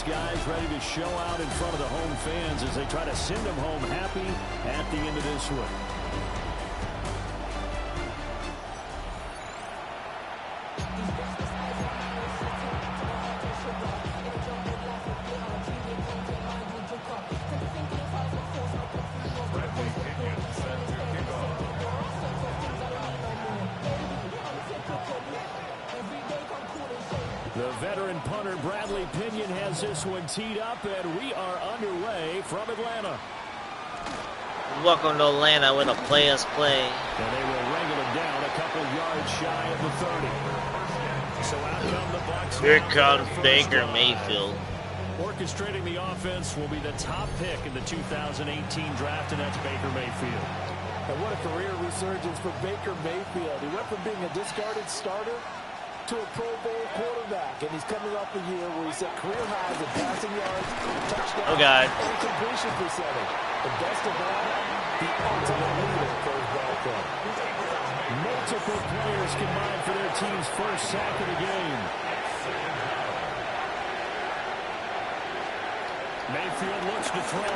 these guys ready to show out in front of the home fans as they try to send them home happy at the end of this one. The veteran punter Bradley Pinion has this one teed up, and we are underway from Atlanta. Welcome to Atlanta with a play-us-play. And they will wrangle him down a couple yards shy of the 30. So out come the Bucs. Here comes Baker Mayfield. Orchestrating the offense will be the top pick in the 2018 draft, and that's Baker Mayfield. And what a career resurgence for Baker Mayfield. He went from being a discarded starter to a Pro Bowl quarterback, and he's coming off a year where he set career highs in passing yards, touchdowns, and completion percentage. The best of all, the ultimate leader for his ball club. Multiple players combined for their team's first sack of the game. Mayfield looks to throw.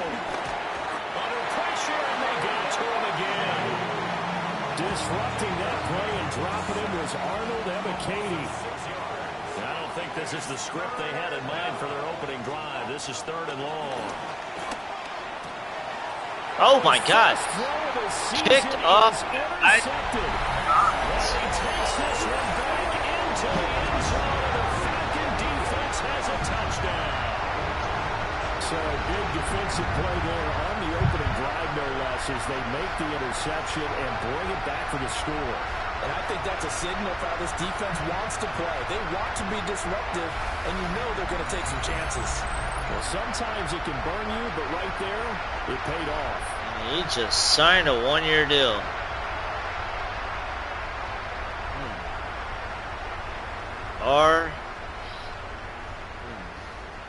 Under pressure, and they got to him again. Disrupting that play and dropping him was Arnold Ebiketie. I don't think this is the script they had in mind for their opening drive. This is 3rd and long. Oh my God! Kicked off. He takes this one back into the end zone, and the Falcon defense has a touchdown. So a big defensive play there on the opening drive, no less, as they make the interception and bring it back for the score. And I think that's a signal for how this defense wants to play. They want to be disruptive, and you know they're going to take some chances. Well, sometimes it can burn you, but right there, it paid off. He just signed a one-year deal.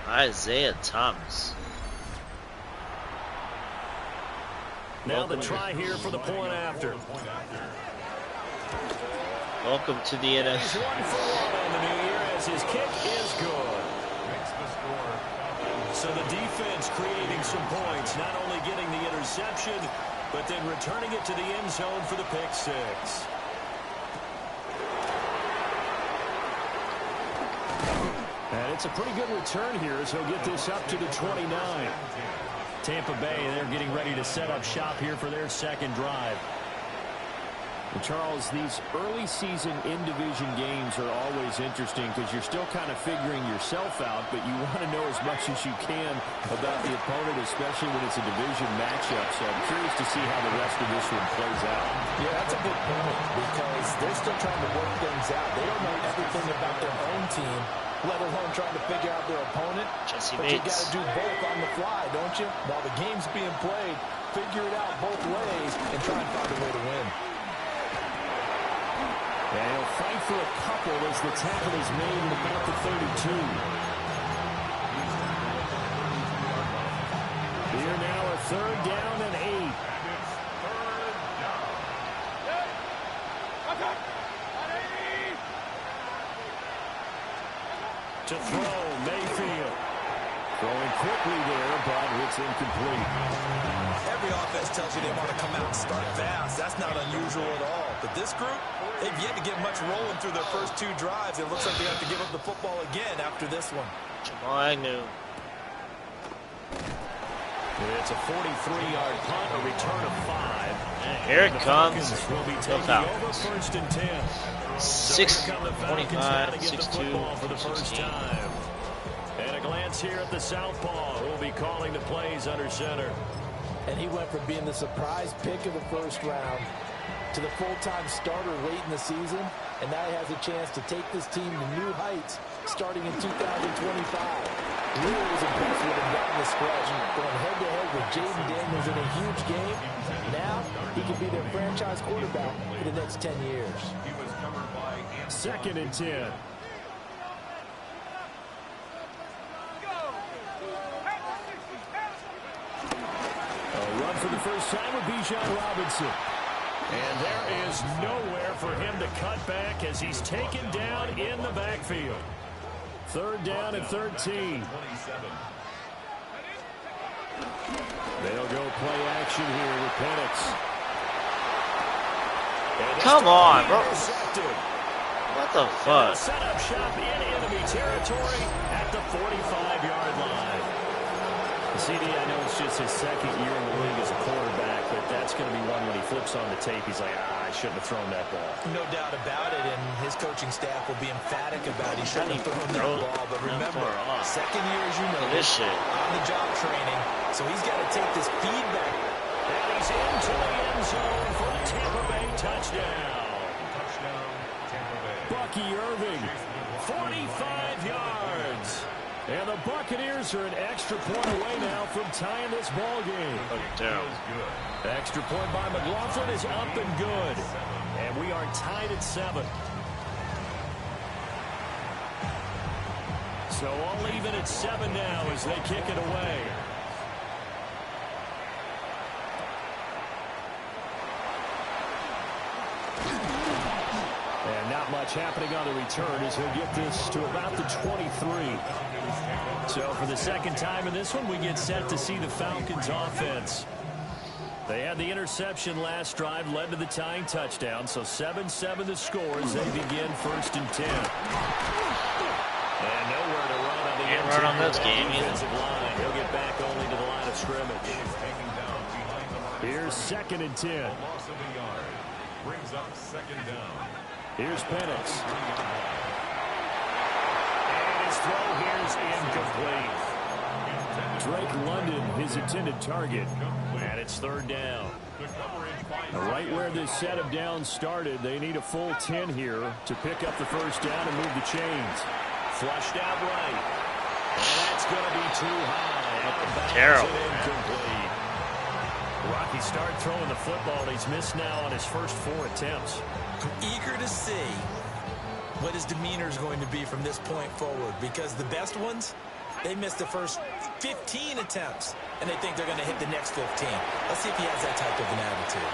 Isaiah Thomas. Now the try here for the point after. Welcome to the NFL. He's 1 for 1 on the new year as his kick is good. So the defense creating some points, not only getting the interception, but then returning it to the end zone for the pick six. And it's a pretty good return here as he'll get this up to the 29. Tampa Bay, they're getting ready to set up shop here for their second drive. And Charles, these early season in-division games are always interesting because you're still kind of figuring yourself out, but you want to know as much as you can about the opponent, especially when it's a division matchup. So I'm curious to see how the rest of this one plays out. Yeah, that's a good point because they're still trying to work things out. They don't know everything about their own team, let alone trying to figure out their opponent. But you got to do both on the fly, don't you? While the game's being played, figure it out both ways and try and find a way to win. And he'll fight for a couple as the tackle is made at about the 32. Here now a 3rd down and 8. To throw, Mayfield. Throwing quickly there, but it's incomplete. Every offense tells you they want to come out and start fast. That's not unusual at all. But this group, they've yet to get much rolling through their first 2 drives. It looks like they have to give up the football again after this one. I knew. It's a 43-yard punt, a return of 5. And here it comes. Will be taking over 1st and 10. 6:25, 6-2 for the first time. And a glance here at the southpaw, who will be calling the plays under center. And he went from being the surprise pick of the first round to the full-time starter late in the season, and now he has a chance to take this team to new heights starting in 2025. Really was impressed with him down the stretch, going head-to-head with Jaden Daniels in a huge game. Now he can be their franchise quarterback for the next 10 years. 2nd and 10. A run for the first time with Bijan Robinson. And there is nowhere for him to cut back as he's taken down in the backfield. Third down and 13. They'll go play action here with Penix. Come on, bro. What the fuck? Set up shop in enemy territory at the 45-yard line. CD, I know it's just his second year in the league as a quarterback, but that's going to be one when he flips on the tape, he's like, I shouldn't have thrown that ball. No doubt about it, and his coaching staff will be emphatic about he shouldn't have thrown that ball. But remember, second year, as you know, this shit on-the-job training, so he's got to take this feedback. And he's into the end zone for a Tampa Bay touchdown. Bucky Irving, 45 yards. and the Buccaneers are an extra point away now from tying this ball game. Extra point by McLaughlin is up and good. And we are tied at 7. So all even at 7 now as they kick it away. And not much happening on the return as he'll get this to about the 23. So for the second time in this one, we get set to see the Falcons offense. They had the interception last drive, led to the tying touchdown. So 7-7 the score as they begin 1st and 10. And nowhere to run on the run on this game defensive line. He'll get back only to the line of scrimmage. Here's 2nd and 10. Brings up 2nd down. Here's Penix. And his throw here is incomplete. Drake London, his intended target. And it's 3rd down. Right where this set of downs started, they need a full 10 here to pick up the 1st down and move the chains. Flushed out right. And that's going to be too high. Terrible. Incomplete. Rocky started throwing the football. He's missed now on his first 4 attempts. I'm eager to see what his demeanor is going to be from this point forward, because the best ones, they missed the first 15 attempts, and they think they're going to hit the next 15. Let's see if he has that type of an attitude.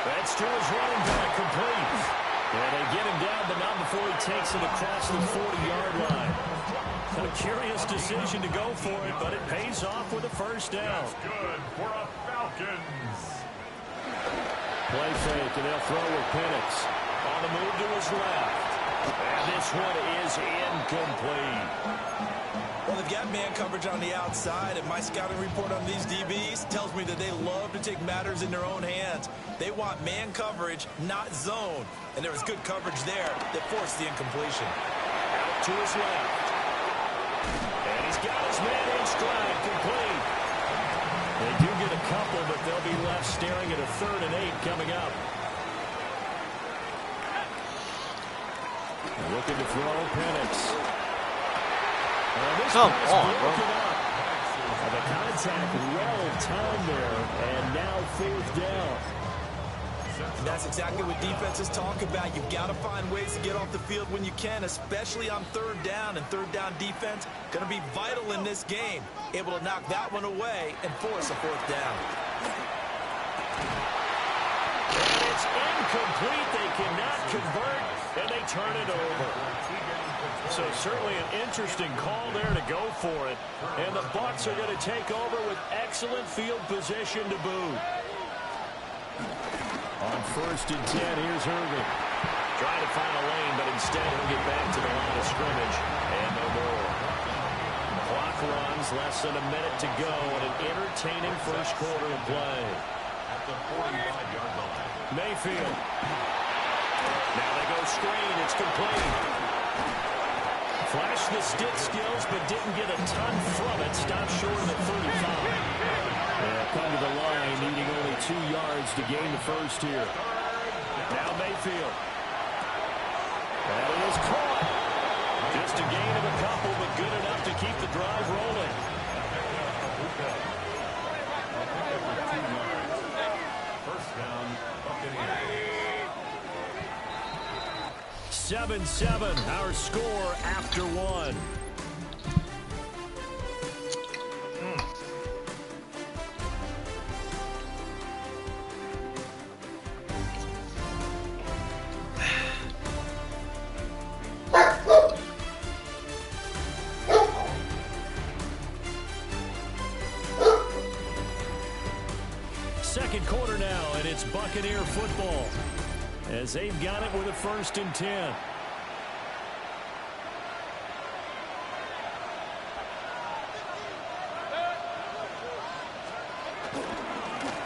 That's to his running back, complete. And they get him down, but not before he takes it across the 40-yard line. A curious decision to go for it, but it pays off with a 1st down. That's good for a Falcons. Play fake, and they'll throw with Penix. On the move to his left. And this one is incomplete. Well, they've got man coverage on the outside, and my scouting report on these DBs tells me that they love to take matters in their own hands. They want man coverage, not zone. And there was good coverage there that forced the incompletion. Out to his left. And he's got his man in stride, complete. They do get a couple, but they'll be left staring at a 3rd and 8 coming up. Looking to throw Penix. Come on, bro. The contact well timed there, and now 4th down. And that's exactly what defenses talk about. You've got to find ways to get off the field when you can, especially on 3rd down. And 3rd down defense going to be vital in this game. Able to knock that one away and force a 4th down. And it's incomplete. They cannot convert, and they turn it over. So certainly an interesting call there to go for it. And the Bucs are going to take over with excellent field position to boot. On 1st and 10, here's Irving. Trying to find a lane, but instead he'll get back to the line of scrimmage. And no more. Clock runs, less than a minute to go, and an entertaining first quarter of play. At the 45-yard line. Mayfield. Now they go screen. It's complete. Flashed the stick skills, but didn't get a ton from it. Stopped short of the 35. Come to the line, needing only 2 yards to gain the 1st here. Now Mayfield. And it is caught. Just a gain of a couple, but good enough to keep the drive rolling. 1st down, Buccaneers. 7-7, our score after 1. Second quarter now, and it's Buccaneer football as they've got it with a 1st and 10.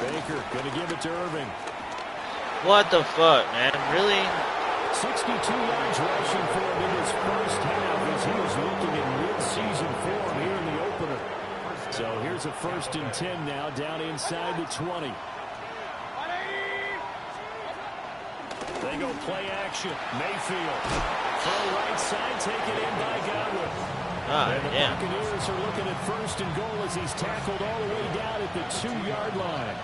Baker going to give it to Irving. What the fuck, man? Really? 62 yards rushing for him in his first half as he was looking at mid-season form here in the opener. So here's a 1st and 10 now down inside the 20. They go play action. Mayfield. Throw right side, taken in by Godwin. And the Buccaneers are looking at 1st and goal as he's tackled all the way down at the 2-yard line.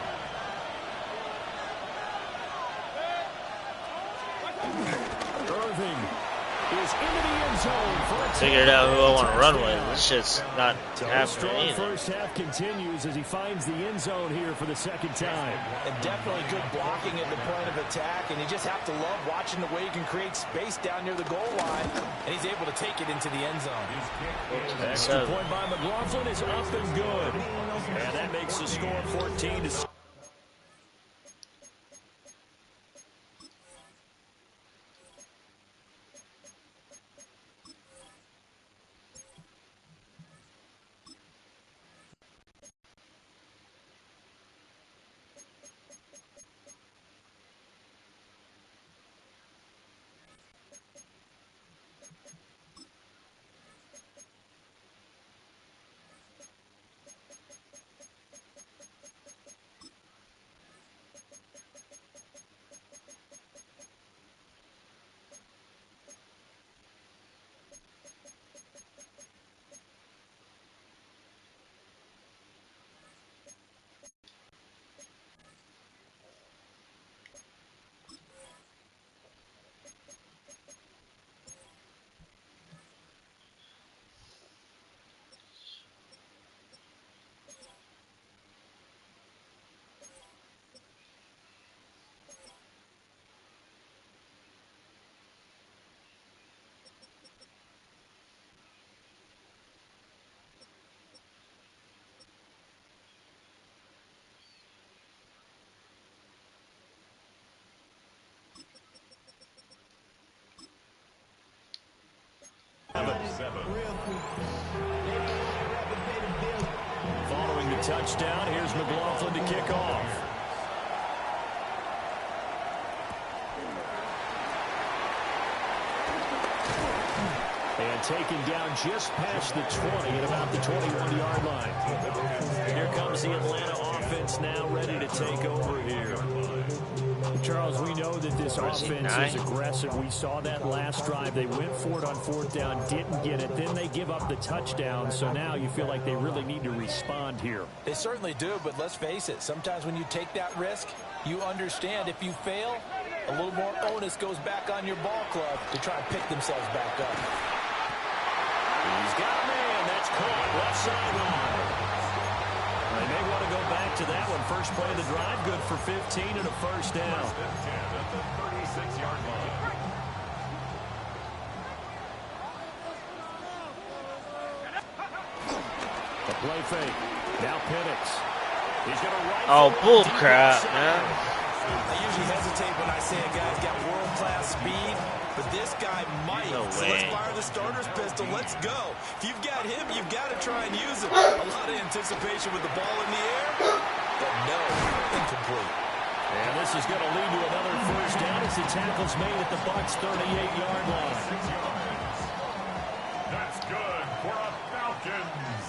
Irving is into the end zone for a figured out who I want to run with. This shit's not happening. First half continues as he finds the end zone here for the 2nd time. And definitely good blocking at the point of attack, and you just have to love watching the way he can create space down near the goal line, and he's able to take it into the end zone. Extra point by McLaughlin is up and good. And that makes the score 14-6. Following the touchdown, here's McLaughlin to kick off. And taken down just past the 20 at about the 21-yard line. Here comes the Atlanta offense now ready to take over here. Charles, we know that this offense is aggressive. We saw that last drive. They went for it on 4th down, didn't get it. Then they give up the touchdown. So now you feel like they really need to respond here. They certainly do, but let's face it. Sometimes when you take that risk, you understand if you fail, a little more onus goes back on your ball club to try and pick themselves back up. He's got a man. That's caught left sideline. They may want to go back to that one. First play of the drive, good for 15 and a 1st down. First and 10 at the 36-yard line. A play fake. Now Penix. He's going to rifle. Oh, bull crap, man. I usually hesitate when I say a guy's got world-class speed, but this guy might. No so way. let's fire the starter's pistol. Let's go. If you've got him, you've got to try and use it. A lot of anticipation with the ball in the air, but no, incomplete. And this is going to lead to another 1st down as the tackle's made at the Bucs' 38-yard line. 6 yards. That's good for a Falcons.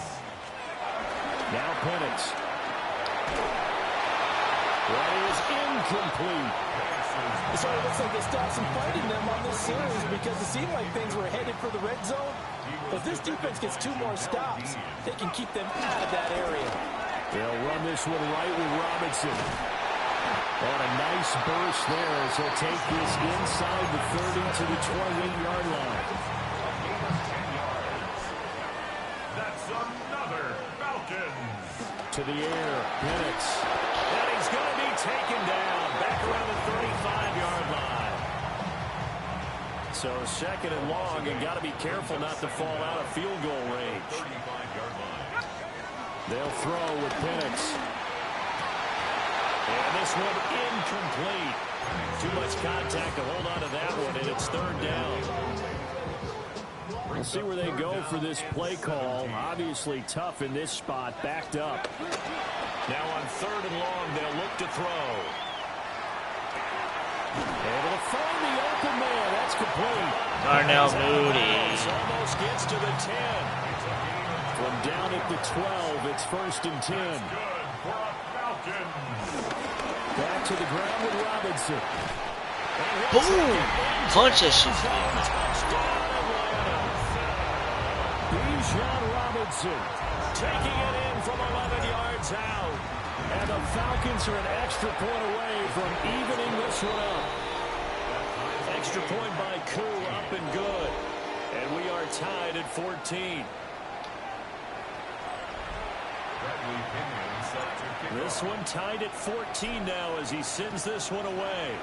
Now Penix. That is incomplete. So it looks like they still have some fight in them on this series because it seemed like things were headed for the red zone. But if this defense gets 2 more stops, they can keep them out of that area. They'll run this one right with Robinson. And a nice burst there as he'll take this inside the 30 to the 28-yard line. That's another Falcons. To the air, Penix. And he's going to be taken down back around the 35-yard line. So 2nd and long, and got to be careful not to fall out of field goal range. 35-yard line. They'll throw with Penix. And this one incomplete. Too much contact to hold on to that one, and it's third down. We'll see where they go for this play call. Obviously tough in this spot, backed up. Now on third and long, they'll look to throw. Able to find the open man. That's complete. Darnell Mooney. Almost gets to the 10. From down at the 12, it's first and 10. Back to the ground with Robinson. Boom! Punches. Bijan Robinson taking it in from 11 yards out. And the Falcons are an extra point away from evening this one up. Extra point by Koo, up and good. And we are tied at 14. This one tied at 14 now as he sends this one away.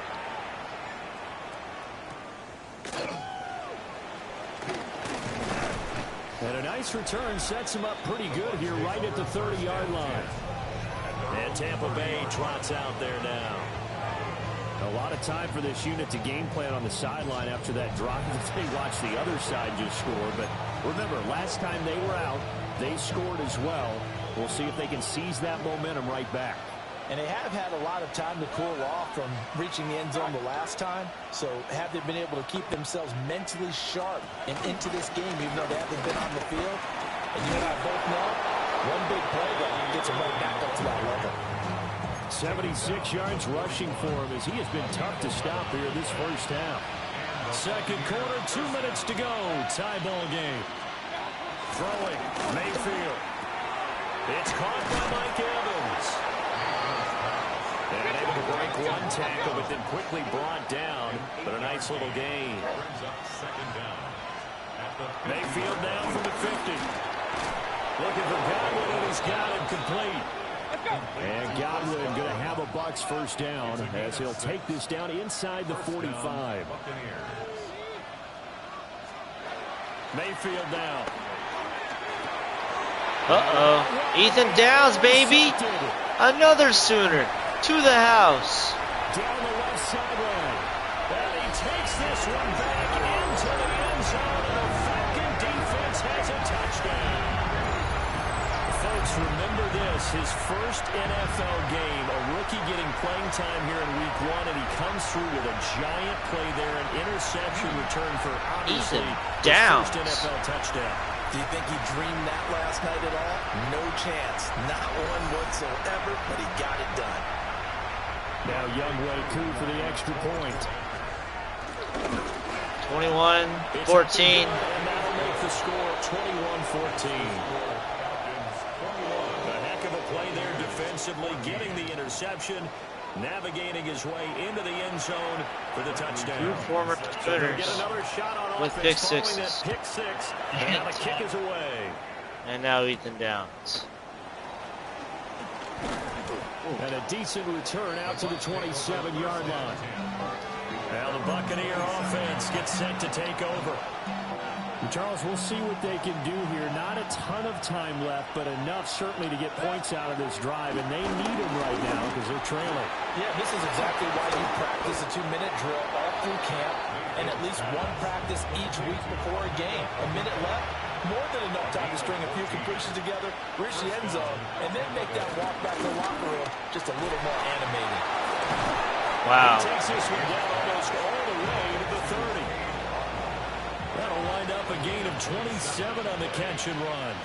And a nice return sets him up pretty good here right at the 30-yard line. And Tampa Bay trots out there now. A lot of time for this unit to game plan on the sideline after that drop. They watched the other side just score. But remember, last time they were out, they scored as well. We'll see if they can seize that momentum right back. And they have had a lot of time to cool off from reaching the end zone the last time. So have they been able to keep themselves mentally sharp and into this game, even though they haven't been on the field? And you and I both know, one big play that gets them right back up to that level. 76 yards rushing for him as he has been tough to stop here this first half. Second quarter, 2 minutes to go. Tie ball game. Throwing, Mayfield. It's caught by Mike Evans. And able to break one tackle, but then quickly brought down. But a nice little gain. Mayfield now from the 50. Looking for Godwin, and he's got him complete. And Godwin going to have a Bucs first down as he'll take this down inside the 45. Mayfield now. Uh-oh. Ethan Downs, baby. Another Sooner. To the house. Down the left sideline. And he takes this one back into the end zone. And the Falcon defense has a touchdown. Folks, remember this. His first NFL game. A rookie getting playing time here in week 1. And he comes through with a giant play there. An interception return for obviously his first NFL touchdown. Do you think he dreamed that last night at all? No chance. Not one whatsoever, but he got it done. Now Youngway Koo for the extra point. 21-14. And that'll make the score 21-14. A heck of a play there defensively, getting the interception, navigating his way into the end zone for the touchdown. Two former Sooners with pick sixes. Pick six, and now the kick is away. And now Ethan Downs. And a decent return out to the 27-yard line. Now the Buccaneer offense gets set to take over. Charles, we'll see what they can do here. Not a ton of time left, but enough certainly to get points out of this drive, and they need them right now because they're trailing. Yeah, this is exactly why you practice a 2-minute drill all through camp and at least one practice each week before a game. A minute left, more than enough time to string a few completions together, reach the end zone, and then make that walk back to the locker room just a little more animated. Wow. He takes this one down almost all the way to the 30. That'll wind up a gain of 27 on the catch and run.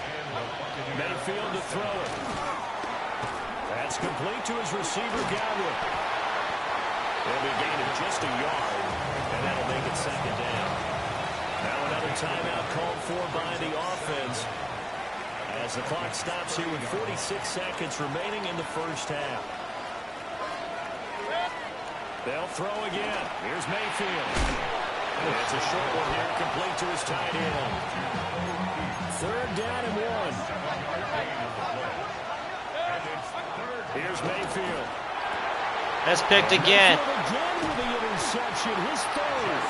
Mayfield to throw it. That's complete to his receiver, Godwin. It'll be a gain of just a yard, and that'll make it second down. Now another timeout called for by the offense as the clock stops here with 46 seconds remaining in the first half. They'll throw again. Here's Mayfield. It's a short one here, complete to his tight end. Third down and 1. Here's Mayfield. That's picked again. Again with the interception, his third.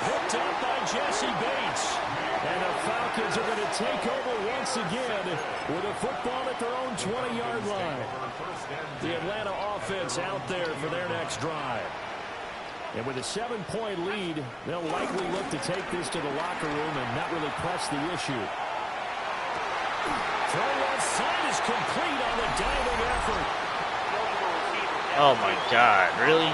Picked up by Jesse Bates. And the Falcons are going to take over once again with a football at their own 20-yard line. The Atlanta offense offense out there for their next drive. And with a 7-point lead, they'll likely look to take this to the locker room and not really press the issue. Throw left side is complete on the diving effort. Oh my God, really?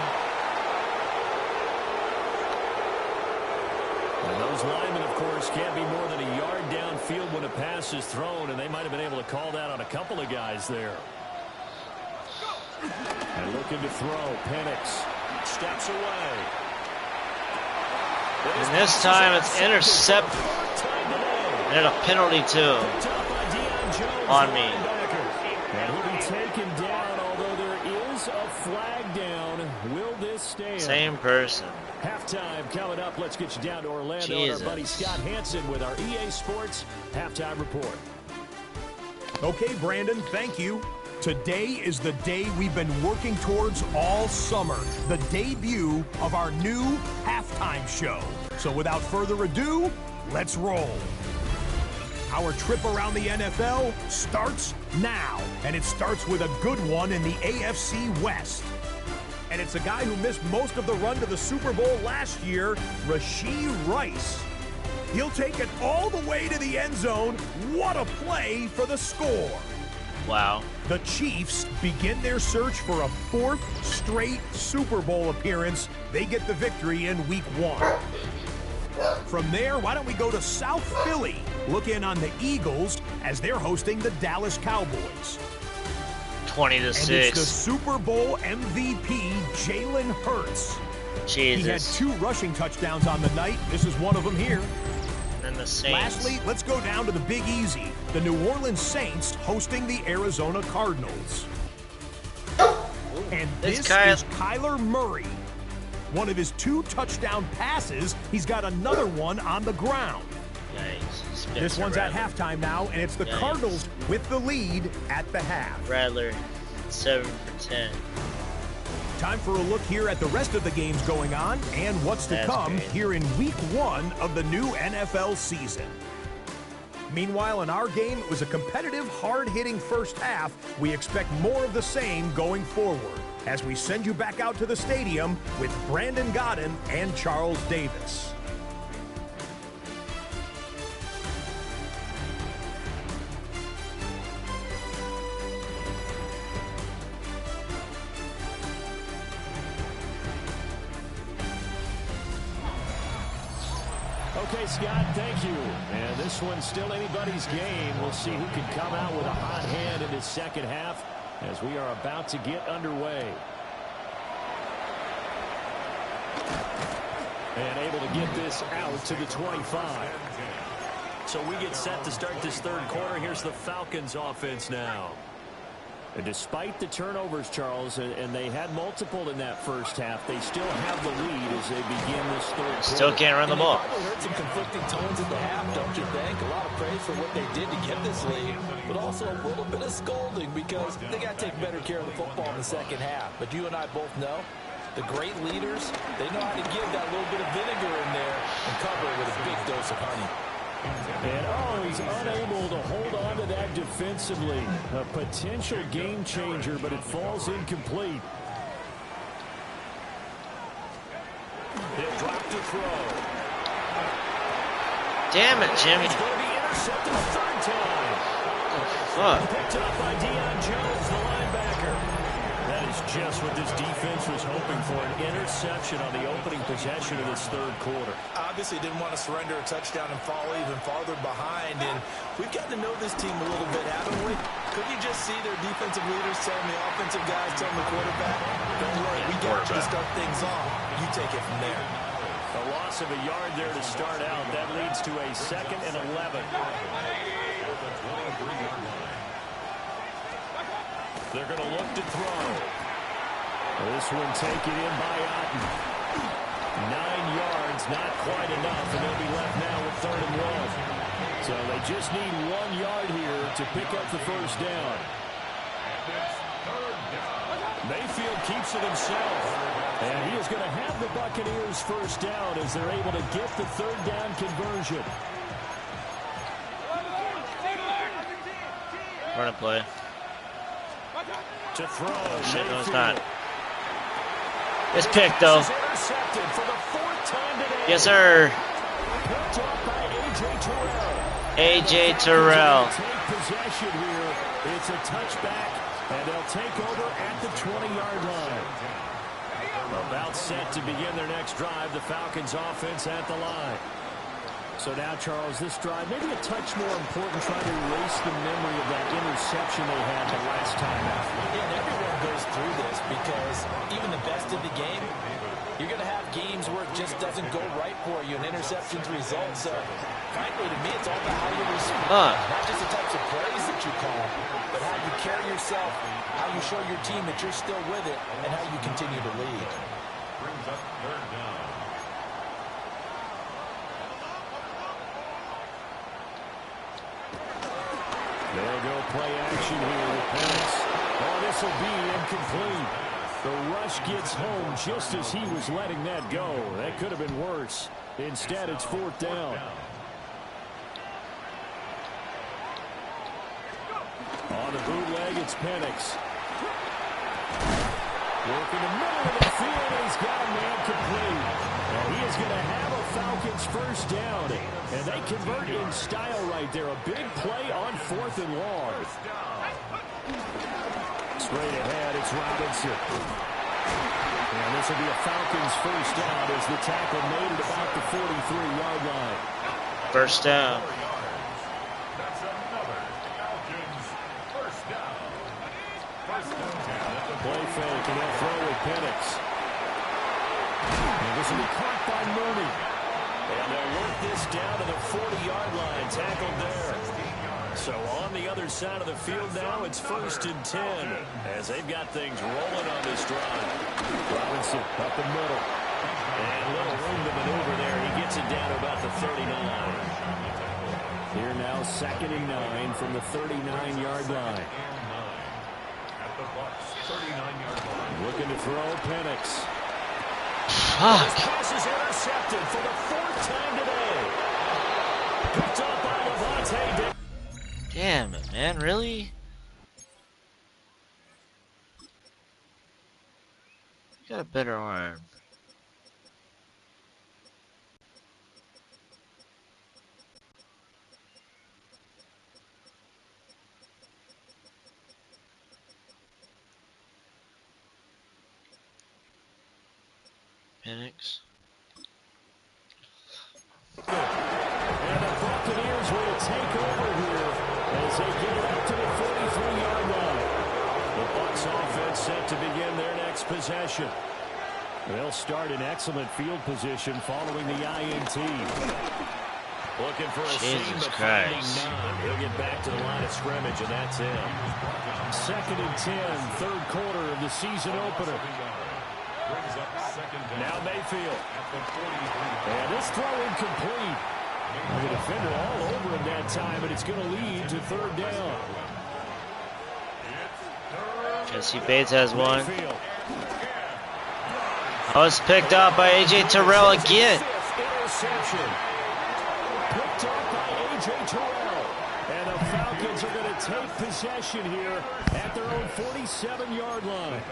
And those linemen, of course, can't be more than a yard downfield when a pass is thrown, and they might have been able to call that on a couple of guys there. And looking to throw, Penix steps away. And this time it's intercepted. And a penalty too on me. And he'll be taken down, although there is a flag down. Will this stand? Same person. Halftime coming up. Let's get you down to Orlando. Jesus. And our buddy Scott Hansen with our EA Sports Halftime Report. Okay, Brandon, thank you. Today is the day we've been working towards all summer, the debut of our new halftime show. So without further ado, let's roll. Our trip around the NFL starts now, and it starts with a good one in the AFC West. And it's a guy who missed most of the run to the Super Bowl last year, Rashee Rice. He'll take it all the way to the end zone. What a play for the score. Wow. The Chiefs begin their search for a 4th straight Super Bowl appearance. They get the victory in Week 1. From there, why don't we go to South Philly, look in on the Eagles as they're hosting the Dallas Cowboys. 20-6. And it's the Super Bowl MVP, Jalen Hurts. Jesus. He had 2 rushing touchdowns on the night. This is one of them here. And the Saints. Lastly, let's go down to the Big Easy. The New Orleans Saints hosting the Arizona Cardinals. And this is Kyler Murray. One of his 2 touchdown passes, he's got another one on the ground. Yikes. This one's at halftime now, and it's the Cardinals with the lead at the half. Rattler, 7 for 10. Time for a look here at the rest of the games going on and what's to come here in Week 1 of the new NFL season. Meanwhile, in our game, it was a competitive, hard-hitting first half. We expect more of the same going forward as we send you back out to the stadium with Brandon Godden and Charles Davis. Okay, Scott, thank you. And this one's still anybody's game. We'll see who can come out with a hot hand in this second half as we are about to get underway. And able to get this out to the 25. So we get set to start this third quarter. Here's the Falcons offense now. And despite the turnovers, Charles, and they had multiple in that first half, they still have the lead as they begin this third quarter. Still can't run the ball. I heard some conflicting tones at the half, don't you think? A lot of praise for what they did to get this lead, but also a little bit of scolding because they got to take better care of the football in the second half. But you and I both know the great leaders, they know how to give that little bit of vinegar in there and cover it with a big dose of honey. And he's unable to hold on to that defensively. A potential game changer, but it falls incomplete. He'll drop to throw. Damn it, Jimmy. It's going to be intercepted a third time. Fuck. Picked up by Deion Jones, the linebacker. That is just what this defense was hoping for, an interception on the opening possession of this third quarter. Obviously didn't want to surrender a touchdown and fall even farther behind, and we've gotten to know this team a little bit, haven't we? Couldn't you just see their defensive leaders telling the offensive guys, telling the quarterback, don't worry, we got you to start things off. You take it from there. A loss of a yard there to start out. That leads to a 2nd and 11. They're going to look to throw. This one taken in by Otten. 9 yards, not quite enough, and they'll be left now with 3rd and 1. So they just need 1 yard here to pick up the first down. Mayfield keeps it himself. And he is going to have the Buccaneers first down as they're able to get the 3rd down conversion. Run a play. To throw. Shit, no, it's not. It's picked though. Yes, sir. A.J. Terrell. Possession here. It's a touchback, and they'll take over at the 20-yard line. About set to begin their next drive. The Falcons offense at the line. So now, Charles, this drive maybe a touch more important, trying to erase the memory of that interception they had the last time out. Yeah, and everyone goes through this because even the best of the game, you're going to have games where it just doesn't go right for you, and interceptions result. So, frankly, to me, it's all about how you respond. Not just the types of plays that you call, but how you carry yourself, how you show your team that you're still with it, and how you continue to lead. Brings up third down. They'll go play action here with Penix. Oh, this will be incomplete. The rush gets home just as he was letting that go. That could have been worse. Instead, it's fourth down. On the bootleg, it's Penix. Working the middle of the field, and he's got a man complete. And he is going to have a Falcons first down. And they convert in style right there. A big play on fourth and long. Straight ahead, it's Robinson. And this will be a Falcons first down as the tackle made at about the 43-yard line. First down. That's another Falcons first down. First down. Play fake, and they'll throw with Penix. And this will be caught by Mooney. And they'll work this down to the 40-yard line, tackled there. So on the other side of the field now, it's 1st and 10 as they've got things rolling on this drive. Robinson up the middle. And a little room to maneuver there. He gets it down to about the 39. Here now, 2nd and 9 from the 39-yard line. At the Bucs 39-yard line. Looking to throw Penix. Fuck. This pass is intercepted for the 4th time today. Picked up by Levante. Damn it, man. Really? You got a better arm. Penix. And the Buccaneers will take over here as they get it up to the 43-yard line. The Bucs offense set to begin their next possession. They'll start in excellent field position following the INT. Looking for a seam, but finding none. He'll get back to the line of scrimmage, and that's it. 2nd and 10, 3rd quarter of the season opener. Now Mayfield. And this throw incomplete. The defender all over him that time, but it's going to lead to 3rd down. Jesse Bates has one. Oh, it's picked up by A.J. Terrell again. Interception. Picked up by A.J. Terrell. And the Falcons are going to take possession here at their own 47-yard line.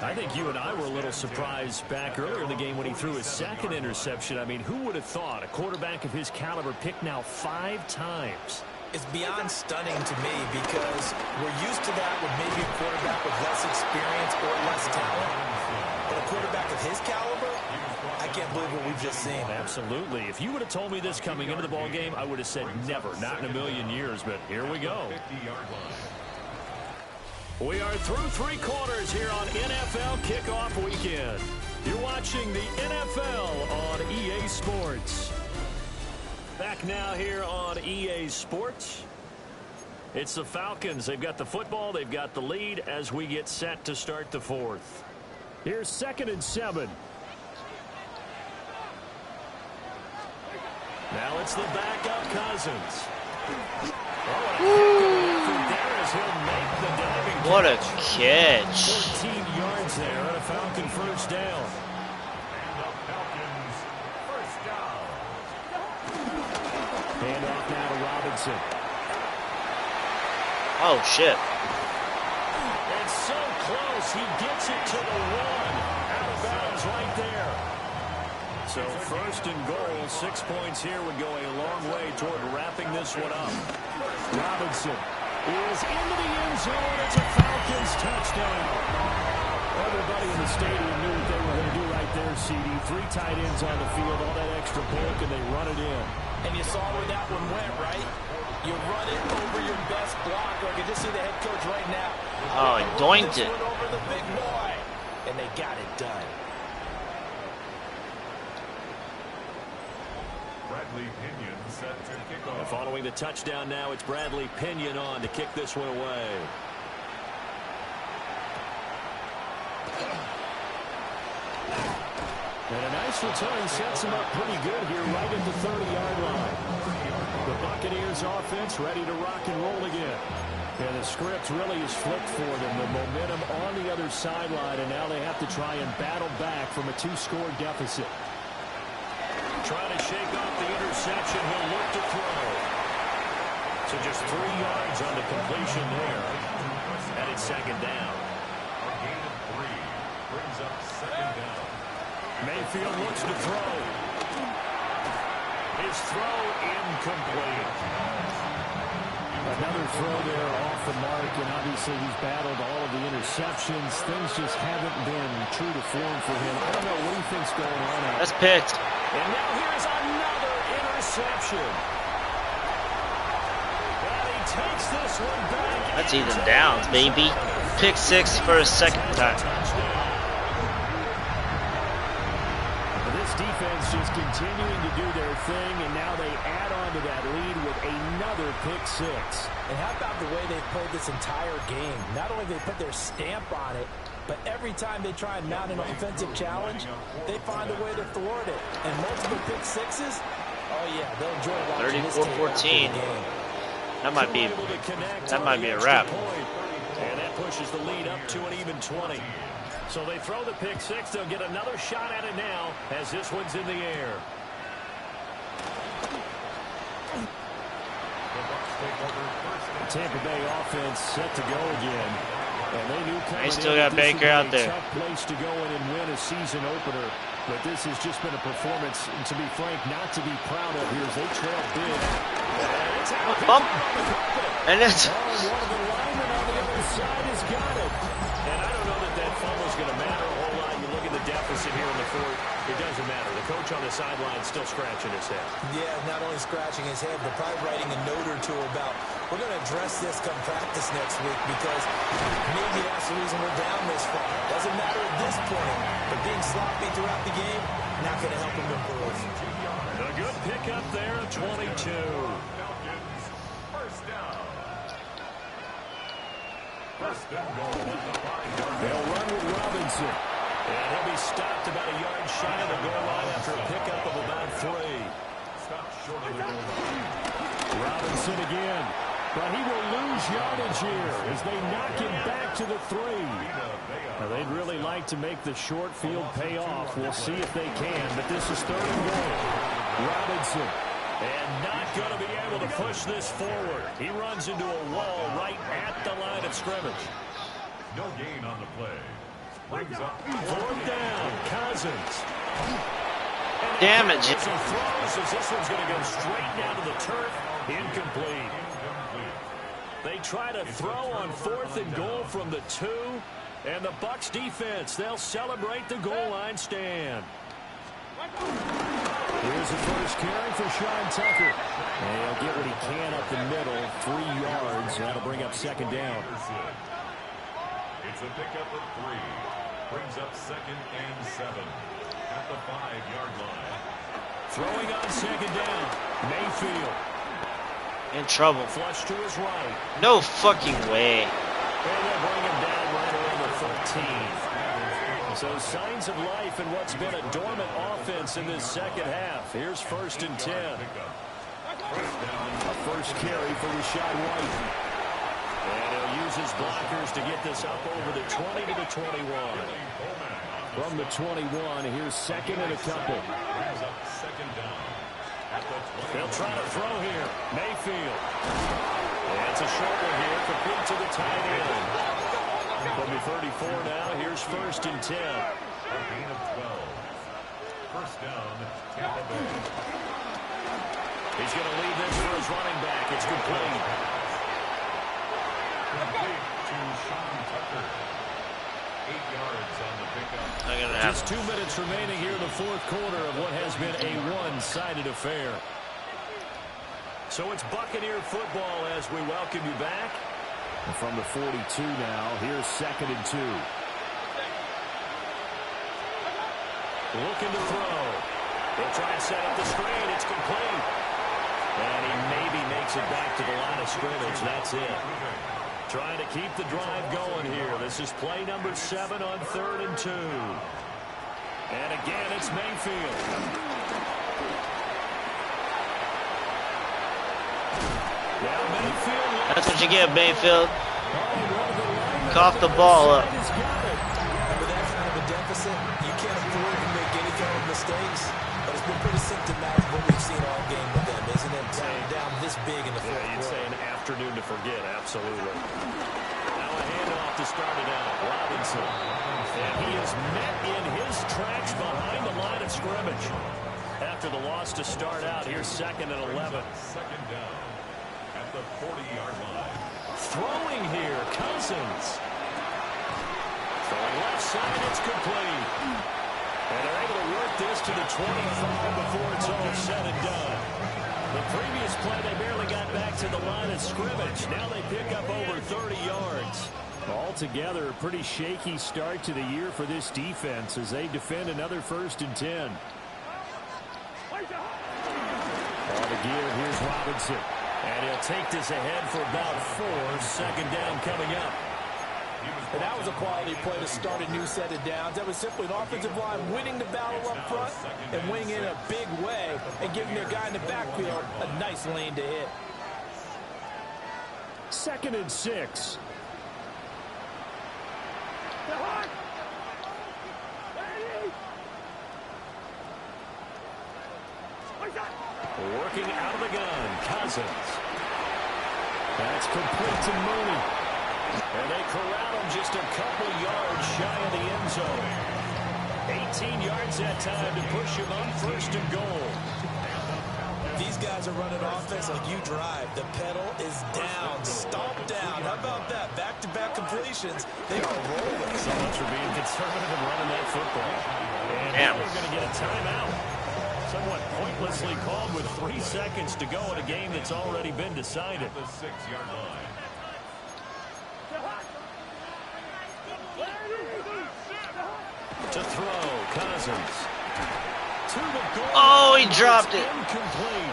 I think you and I were a little surprised back earlier in the game when he threw his 2nd interception. I mean, who would have thought a quarterback of his caliber picked now 5 times? It's beyond stunning to me because we're used to that with maybe a quarterback with less experience or less talent. But a quarterback of his caliber, I can't believe what we've just seen. Absolutely. If you would have told me this coming into the ball game, I would have said never, not in a million years. But here we go. We are through 3 quarters here on NFL Kickoff Weekend. You're watching the NFL on EA Sports. Back now here on EA Sports. It's the Falcons. They've got the football. They've got the lead as we get set to start the 4th. Here's 2nd and 7. Now it's the backup Cousins. What a catch. 14 yards there and a Falcon first down. Hand off now to Robinson. Oh, shit. And so close, he gets it to the 1. Out of bounds is right there. So first and goal, 6 points here would go a long way toward wrapping this one up. Robinson is into the end zone. It's a Falcons touchdown. Everybody in the stadium knew what they were going to do right there, CD. 3 tight ends on the field, all that extra bulk, and they run it in. And you saw where that one went, right? You run it over your best blocker. I can just see the head coach right now. Oh, he doinked it. Over the big boy. And they got it done. Bradley Pinion set to kick off. And following the touchdown now, it's Bradley Pinion on to kick this one away. And a nice return sets him up pretty good here right at the 30-yard line. The Buccaneers offense ready to rock and roll again. And the script really is flipped for them. The momentum on the other sideline, and now they have to try and battle back from a 2-score deficit. Trying to shake off the interception. He'll look to throw. So just 3 yards on the completion there. And it's second down. A gain of 3 brings up second down. Mayfield looks to throw. His throw incomplete. Another throw there off the mark, and obviously he's battled all of the interceptions. Things just haven't been true to form for him. I don't know what he thinks going on out. That's picked. And now here's another interception. And he takes this one back. That's even downs, baby. Pick 6 for a second time. This defense just continuing to do their thing, and now they add on to that lead with another pick 6. And how about the way they've played this entire game? Not only do they put their stamp on it, but every time they try and mount an offensive challenge, they find a way to thwart it. And multiple pick 6s, oh yeah, they'll enjoy watching this 34-14. That might be a wrap. And that pushes the lead up to an even 20. So they throw the pick 6. They'll get another shot at it now as this one's in the air. The Tampa Bay offense set to go again. And they knew they still got Baker out there. Tough place to go in and win a season opener. But this has just been a performance, and to be frank, not to be proud of here as they trail big. Bump. And it's... One of the linemen on the other side has got it. And I don't know that that fumble's going to matter a whole lot. You look at the deficit here in the fourth. It doesn't matter. The coach on the sideline is still scratching his head. Yeah, not only scratching his head, but probably writing a note or two about, we're going to address this come practice next week because maybe that's the reason we're down this far. Doesn't matter at this point, but being sloppy throughout the game, not going to help him improve. A good pickup there, 22. First down. First and goal at the 5-yard. They'll run with Robinson. And he'll be stopped about a yard shy of the goal line after a pickup of about 3. Stop short of the goal line. Robinson again. But he will lose yardage here as they knock him back to the 3. Now, they'd really like to make the short field pay off. We'll see if they can, but this is 3rd and goal. Robinson. And not going to be able to push this forward. He runs into a wall right at the line of scrimmage. No gain on the play. Brings up 4th down. Cousins. Damage. As he throws, as this one's going to go straight down to the turf. Incomplete. They try to throw on 4th and goal from the 2. And the Bucs defense, they'll celebrate the goal line stand. Here's the first carry for Sean Tucker. And he'll get what he can up the middle, 3 yards. That'll bring up 2nd down. It's a pickup of 3. Brings up 2nd and 7 at the 5-yard line. Throwing on 2nd down, Mayfield. In trouble. Flush to his right. No fucking way. And they'll bring him down right around the 13. So signs of life in what's been a dormant offense in this second half. Here's 1st and 10. A first carry for Rashad White. And he'll use his blockers to get this up over the 20 to the 21. From the 21, here's 2nd and a couple. They'll try to throw here. Mayfield. That's a short one here, complete to the tight end. From the 34 now, here's 1st and 10. A gain of 12. First down, Tampa Bay. He's going to leave this for his running back. It's complete. Complete to Sean Tucker. 8 yards on the pickup. Just 2 minutes remaining here in the fourth quarter of what has been a one-sided affair. So it's Buccaneer football as we welcome you back. And from the 42 now, here's 2nd and 2. Looking to throw. They'll try and set up the screen. It's complete. And he maybe makes it back to the line of scrimmage. That's it. Trying to keep the drive going here. This is play number 7 on 3rd and 2. And again, it's Mayfield. That's what you get, Mayfield. Cough the ball up. With that kind of a deficit, you can't afford to make any kind of mistakes. But it's been pretty symptomatic of what we've seen all game with them, isn't it? Down this big in the fourth quarter. You'd say an afternoon to forget, absolutely. Now a handoff to start it out. Robinson. And he is met in his tracks behind the line of scrimmage. After the loss to start out, here's 2nd and 11. Second down at the 40-yard line. Throwing here, Cousins. Throwing left side, it's complete. And they're able to work this to the 25 before it's all said and done. The previous play, they barely got back to the line of scrimmage. Now they pick up over 30 yards. Altogether, a pretty shaky start to the year for this defense as they defend another 1st and 10. On the give, here's Robinson. And he'll take this ahead for about 4. 2nd down coming up. And that was a quality play to start a new set of downs. That was simply an offensive line winning the battle up front and winning in a big way and giving their guy in the backfield a nice lane to hit. 2nd and 6. Working out of the gun, Cousins. That's complete to Mooney. And they corral him just a couple yards shy of the end zone. 18 yards that time to push him up 1st and goal. These guys are running offense like you drive. The pedal is down, stomp down. How about that? Back-to-back completions. They are rolling. So much for being conservative and running that football. And we're going to get a timeout. Somewhat pointlessly called with 3 seconds to go in a game that's already been decided. The 6-yard line. To throw, Cousins. To the goal. Oh, he dropped it. Incomplete.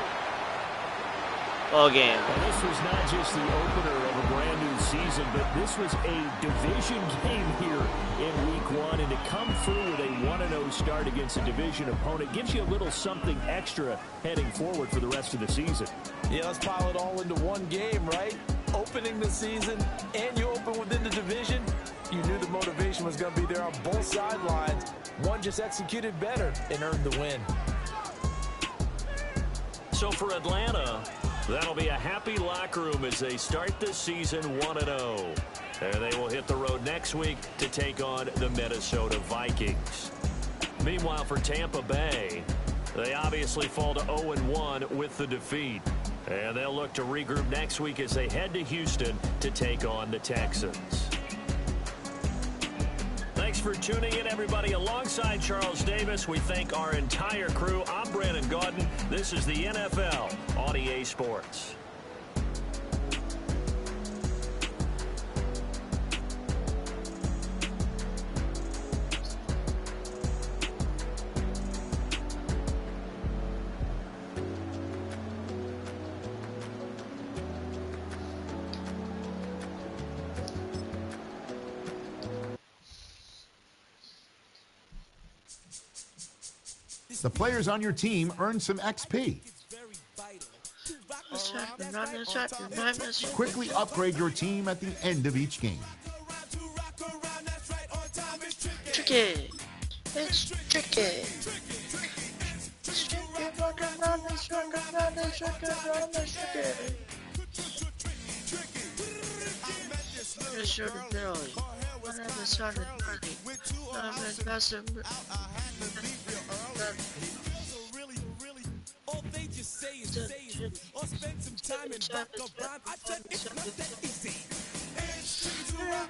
Ball game. And this was not just the opener of a brand new season, but this was a division game here in week 1. And to come through with a 1-0 start against a division opponent gives you a little something extra heading forward for the rest of the season. Yeah, let's pile it all into one game, right? Opening the season, and you open within the division. You knew the motivation was going to be there on both sidelines. One just executed better and earned the win. So for Atlanta, that'll be a happy locker room as they start the season 1-0. And they will hit the road next week to take on the Minnesota Vikings. Meanwhile, for Tampa Bay, they obviously fall to 0-1 with the defeat. And they'll look to regroup next week as they head to Houston to take on the Texans. Thanks for tuning in, everybody. Alongside Charles Davis, we thank our entire crew. I'm Brandon Gaudin. This is the NFL on EA Sports. The players on your team earn some XP. Quickly upgrade your team at the end of each game. Tricky. It's tricky. never started party. I'm a master. All they just say is or spend some time and rock a vibe. I said it's not that easy.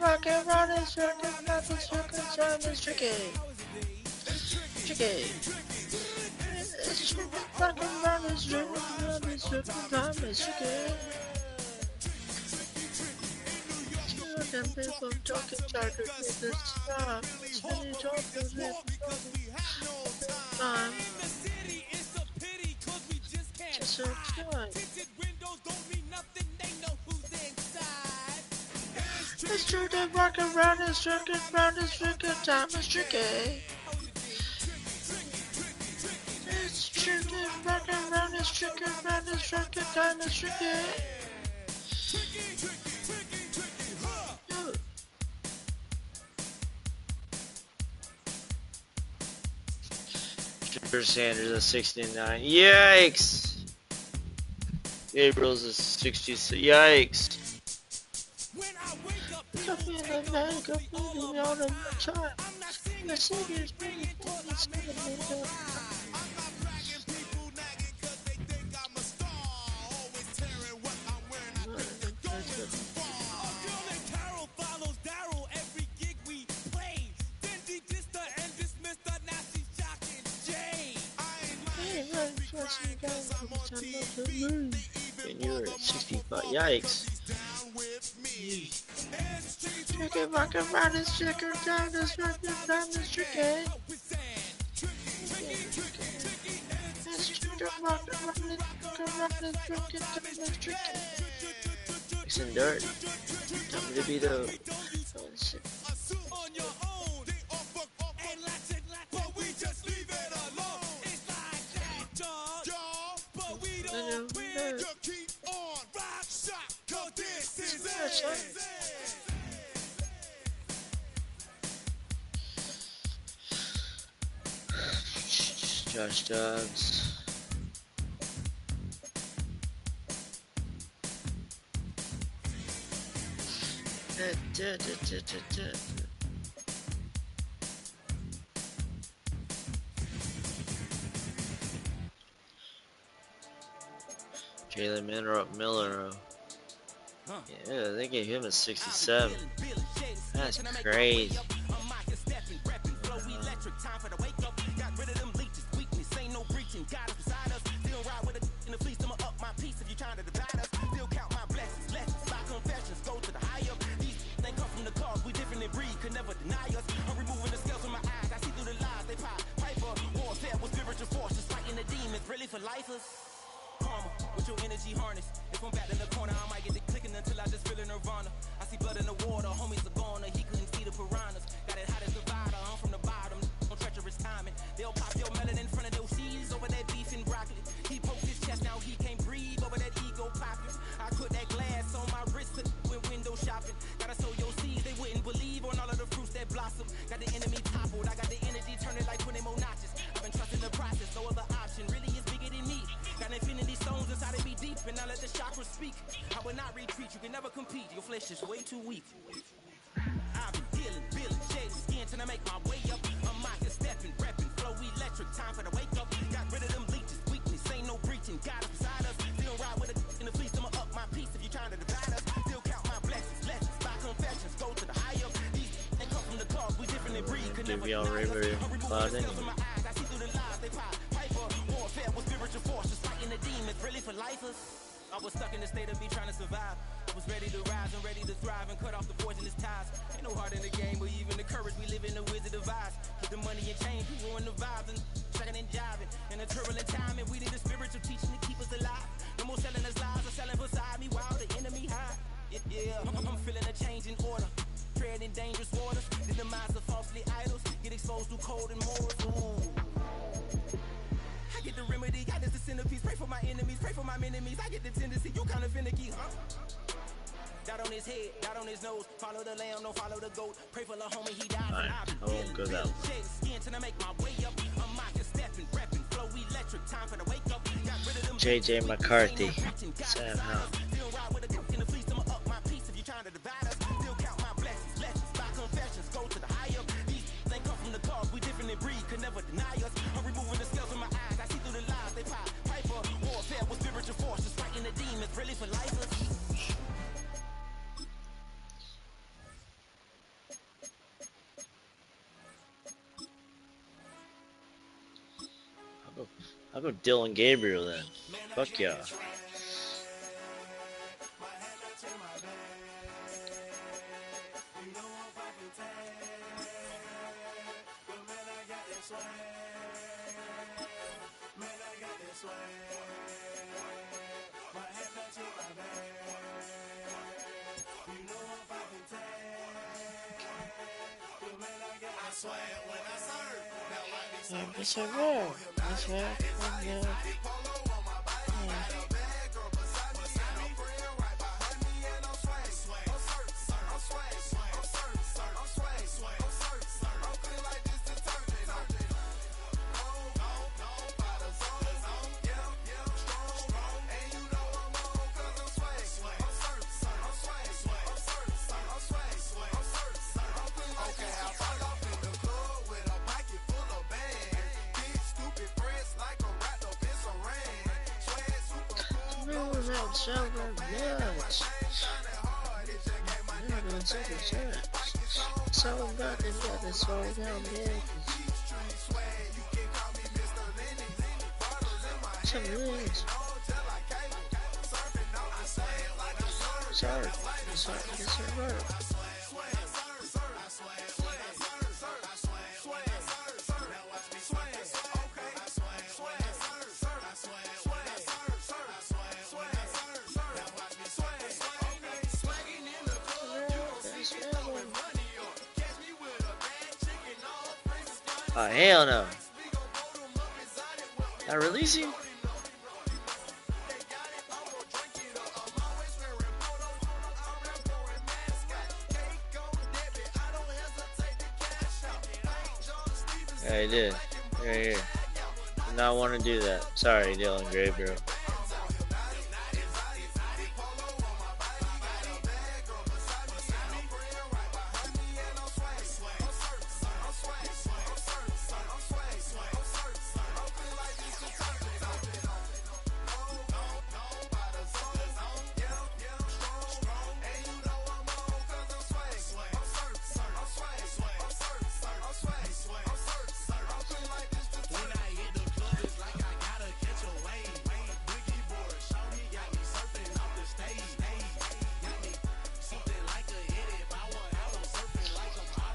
Rock and roll is tricky, nothing tricky, time is tricky. Tricky. It's tricky, rock and roll is tricky, time is tricky, time is tricky. Talking people talking charter with this stuff. It's really talking with time. Just so time. It's true that walking around is tricky, round is tricky, time is tricky. It's true that walking around is tricky, round is tricky, time is tricky. Trevor Sanders is 69. Yikes! Gabriel's is 66. Yikes! And you're at 65. Yikes. Tricky, rockin' round is tricky, down is rockin' down is tricky. It's tricky, rockin' round is tricky, down is tricky. Mixing dirt. Tell me to be the... Josh Dobbs. Jalen Miller. Yeah, they gave him a 67. That's crazy. With your energy harness, if I'm back in the corner, I might get it clicking until I just feel a nirvana. I see blood in the water, homies are gone, he couldn't see the piranhas. Got it hot as the vibe, I'm from the bottom, on treacherous timing. They'll pop your melon in front of those seeds over that beef and broccoli. He poked his chest, now he can't breathe over that ego popping. I put that glass on my wrist when window shopping. Gotta sow your seeds, they wouldn't believe on all of the fruits that blossom. Got the enemy toppled, I got the energy turning like 20 more notches. I've been trusting the process, no other option really is bigger than me. Got infinity stones inside of me deep, and I let the chakras speak. I will not retreat, you can never compete. Your flesh is way too weak. I've been dealing, shading skin till I make my way up. I'm mocking, stepping, repping, flow electric. Time for the wake up. Got rid of them leeches, weakness, ain't no breaching. God beside us, still ride with a in the fleece. I'ma up my piece if you trying to divide us. Still count my blessings, lessons, by confessions, go to the high up. These they come from the cause, we different in breed. Could never deny us. I'm removing the scales from my eyes, I see through the lies they pop. Piper, warfare with spiritual force, just fighting the demons, really for lifers. I was stuck in the state of me trying to survive. I was ready to rise and ready to thrive and cut off the poisonous ties. Ain't no heart in the game, but even the courage we live in the wizard of Oz. Put the money and change, we ruin the vibes and tracking and jiving. In a turbulent time, and we need a spiritual teaching to keep us alive. No more selling us lies or selling beside me while the enemy high. Yeah, I'm feeling a change in order. Treading dangerous waters. The demise of falsely idols. Get exposed through cold and morals. Ooh. I get the remedy, God is the centerpiece. Pray for my enemies, pray for my enemies. I get the tendency, you kinda finicky, huh? Dot on his head, dot on his nose. Follow the lamb, don't follow the goat. Pray for the homie, he died. Alright, I won't go that way. Skin till I make my way up. I'm mocking, stepping, repping, flow electric. Time for the wake up. Got rid of them JJ McCarthy. Sam Howe. Still ride with a in the fleece. I'ma up my piece if you trying to divide us. Still count my blessings, lessons by confession. I'll go Dylan Gabriel then. Fuck yeah. Oh, hell no. Not releasing? Yeah, I did. Right here. Did not want to do that. Sorry, Dylan Gabriel.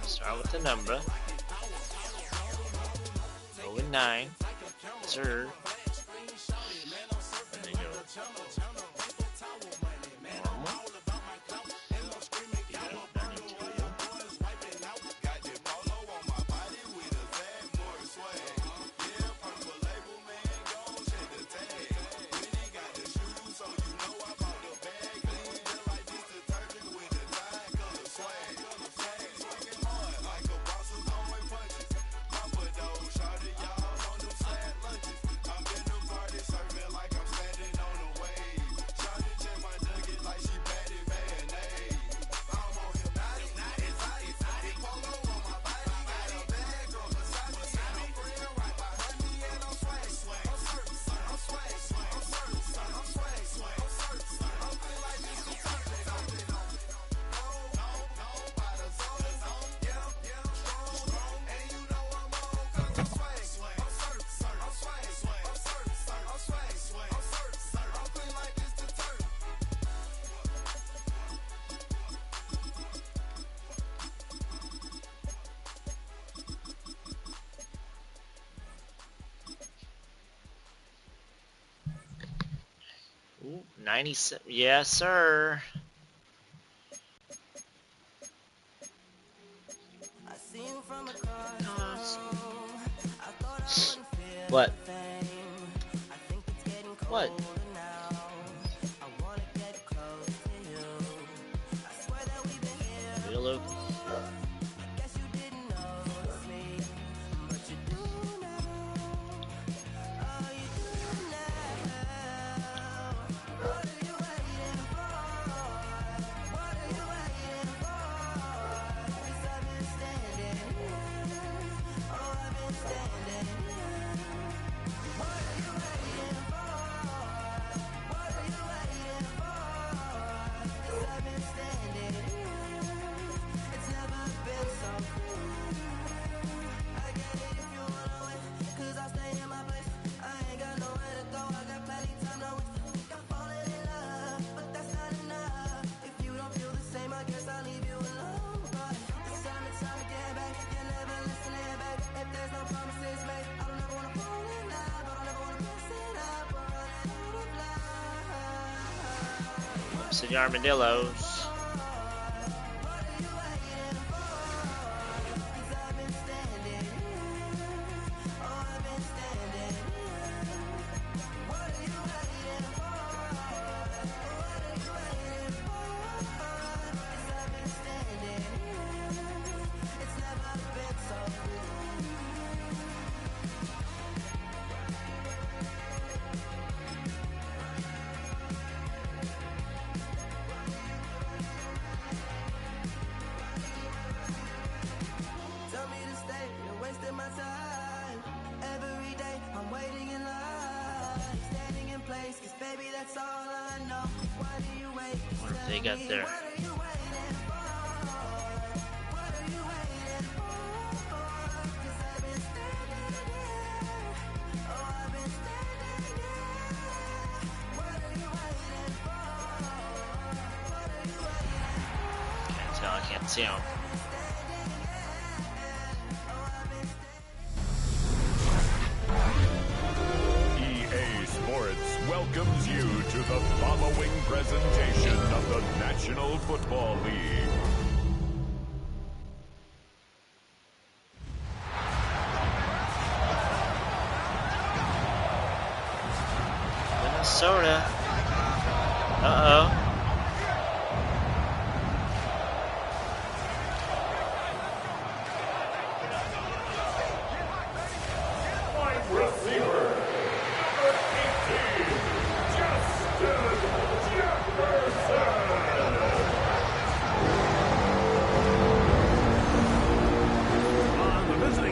Start with the number. Go with 9. Sir. And then go normal. Ooh, 97. Yes, sir. What? What? Hello? City Armadillos. What have they got there? Can't tell, I can't see them. Welcomes you to the following presentation of the National Football League. Minnesota. Uh-oh.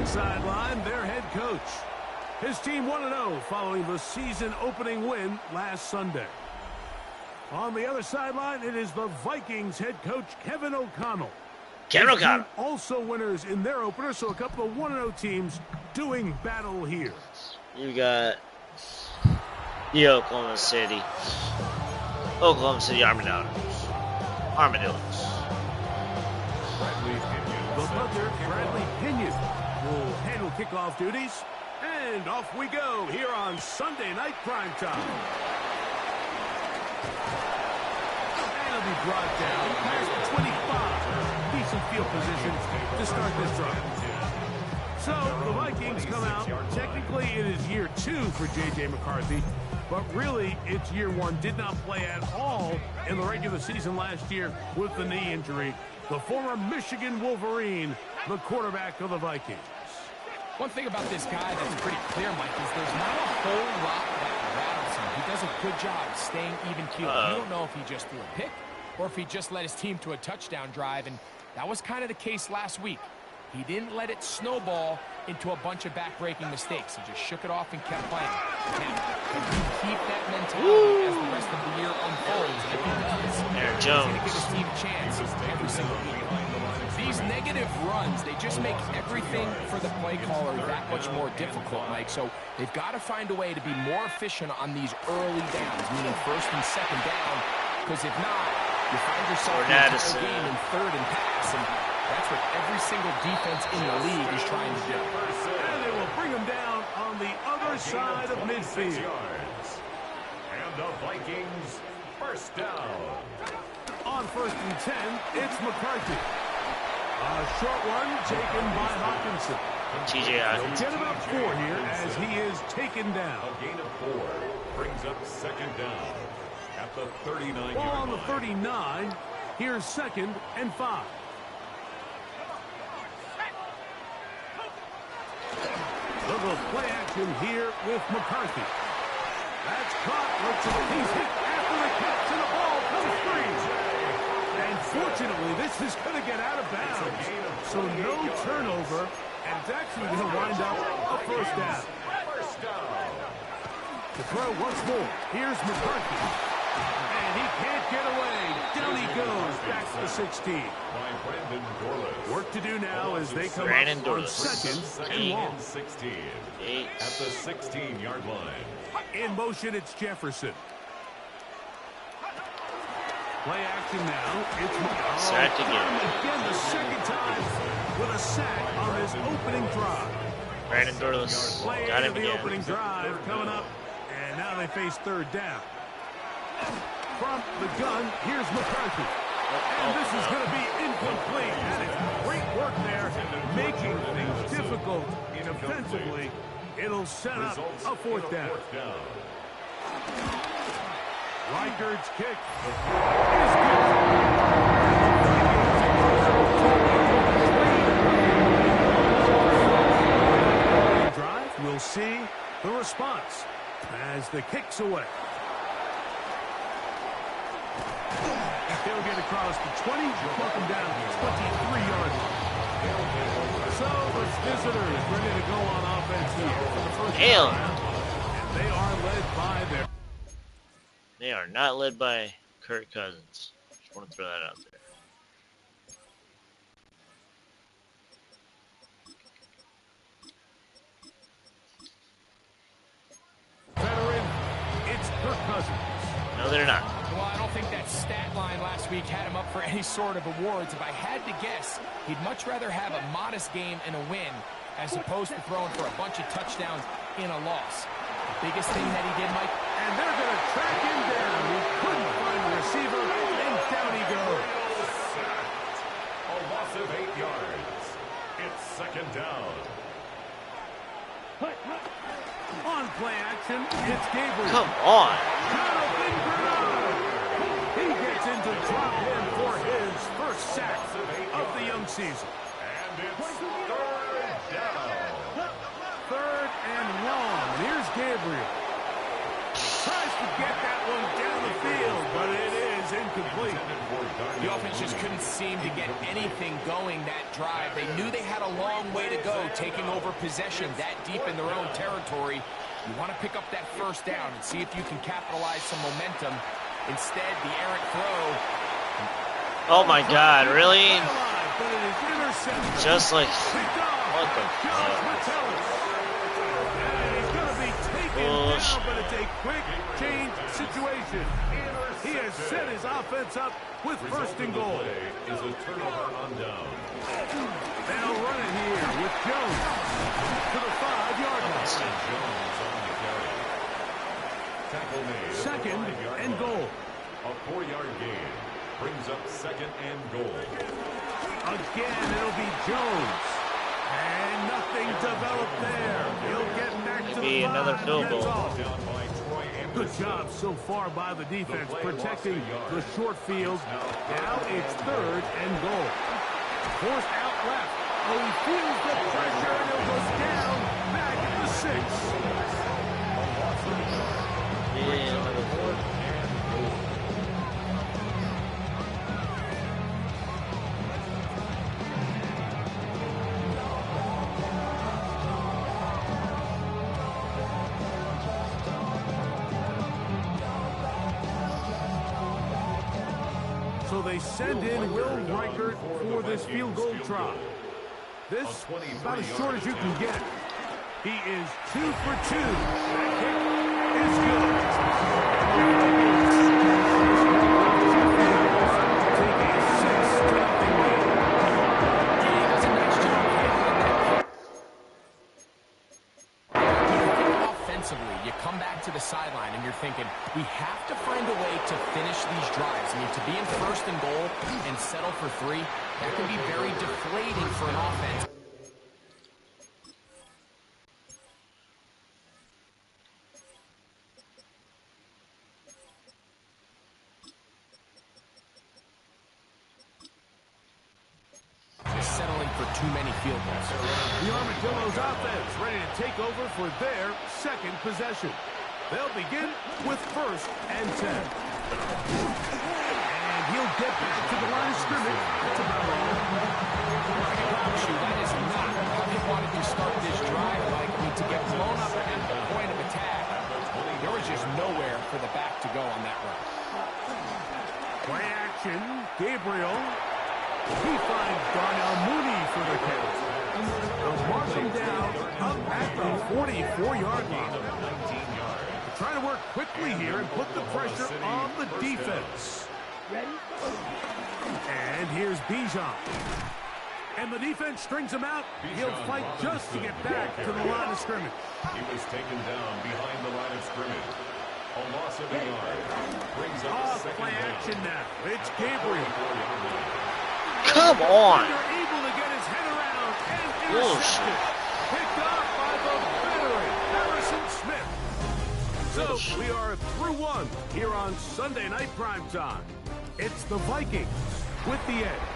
Sideline, their head coach. His team 1-0 following the season-opening win last Sunday. On the other sideline, it is the Vikings head coach Kevin O'Connell. Kevin O'Connell. Also winners in their opener, so a couple of 1-0 teams doing battle here. You got the Oklahoma City Armadillos. The punter, Bradley Pinion, will handle kickoff duties. And off we go here on Sunday Night Primetime. And it'll be brought down past 25. Decent field position to start this drive. So the Vikings come out. Technically, it is year 2 for J.J. McCarthy. But really, it's year 1. Did not play at all in the regular season last year with the knee injury. The former Michigan Wolverine, the quarterback of the Vikings. One thing about this guy that's pretty clear, Mike, is there's not a whole lot that rattles him. He does a good job staying even keel. You don't know if he just threw a pick or if he just led his team to a touchdown drive, and that was kind of the case last week. He didn't let it snowball into a bunch of back-breaking mistakes. He just shook it off and kept playing. Now, keep that mentality as the rest of the year unfolds. If he does, Aaron he's Jones. going to give his team a chance every single week. These negative runs, they just make everything for the play caller that much more difficult, Mike. So they've got to find a way to be more efficient on these early downs, meaning first and second down, because if not, you find yourself in the game in third and pass, and that's what every single defense in the league is trying to do. And they will bring him down on the other side of midfield. And the Vikings first down. On first and 10, it's McCarthy. A short one taken by Hawkinson. TJ. Get about 4 here as he is taken down. A gain of 4 brings up second down at the 39-yard Ball on the line. 39. Here's second and 5. Little play action here with McCarthy. That's caught. Looks like he's hit after the catch, and the ball comes free. And fortunately, this is going to get out of bounds. So no turnover, and it's actually going to wind up a first down. To throw once more. Here's McCarthy. And he can't get away. Down he goes. Back to the 16. Work to do now as they come up on second and long. 16 at the 16-yard line. In motion, it's Jefferson. Play action now. It's Sacked again. Again, the second time with a sack on this opening drive. Brandon Dorless got him the again. opening drive coming up, and now they face third down. From the gun, here's McCarthy. And this is going to be incomplete. And it's great work there, making things difficult. And offensively, it'll set up a fourth down. Reichard's kick is good. Drive, we'll see the response as the kick's away. He'll get across the 20, knock him down to 23-yard line. So the visitors ready to go on offense here for the first round. And they are led by their... They are not led by Kirk Cousins. Just want to throw that out there. Veteran, it's Kirk Cousins. No, they're not. Well, I don't think that stat line last week had him up for any sort of awards. If I had to guess, he'd much rather have a modest game and a win as opposed to throwing for a bunch of touchdowns in a loss. The biggest thing that he did, Mike, and they're going to track him down. He couldn't find the receiver, and down he goes. A loss of 8 yards. It's second down. On play action, it's Gabriel. Come on. Jonathan Bernard. He gets into drop in for his first sack of the young season. And it's third down. Third and long. Here's Gabriel. Tries to get that one down the field, but it is incomplete. the offense just couldn't seem to get anything going that drive. They knew they had a long way to go, taking over possession that deep in their own territory. You want to pick up that first down and see if you can capitalize some momentum. Instead, the errant throw. Oh my God, really? Just like, what the fuck? Bullshit. But it's a quick change situation. He has set his offense up with first and goal. Is a turnover on down. They'll run it here with Jones to the 5-yard line. Jones on the carry. Tackle made. Second and goal. A 4-yard gain brings up second and goal. Again, it'll be Jones. And nothing developed there. He'll get back to the another field goal. Good job so far by the defense protecting the short field. Now it's third and goal. Forced out left. Oh, he feels the pressure and it was down back at the 6. Yeah, another fourth. So they send in Will Reichert for this field goal try. This about as short as you can get. He is 2 for 2. That kick is good. Taking a 6-0 lead. He does a nice job handling that kick. Offensively, you come back to the sideline and you're thinking, we have to find a way to finish these drives. I mean, to be in first and goal and settle for 3, that can be very deflating for an offense. Settling for too many field goals. The Armadillos offense ready to take over for their second possession. They'll begin with first and 10. And he'll get back to the line of scrimmage. That's about all. That is not how they wanted to start this drive, likely to get blown up at the point of attack. There was just nowhere for the back to go on that run. Play action. Gabriel. He finds Darnell Mooney for the catch. They'll mark him down up at the 44-yard line. Trying to work quickly here and put the pressure on the defense. And here's Bijan. And the defense strings him out. He'll fight just to get back to the line of scrimmage. He was taken down behind the line of scrimmage. A loss of a yard. Brings up Off second play down. action now. It's Gabriel. Come on. They're able to get his head around and Oh, intercepted. Picked off by the veteran, Harrison Smith. So we are through one here on Sunday Night Primetime. It's the Vikings with the edge.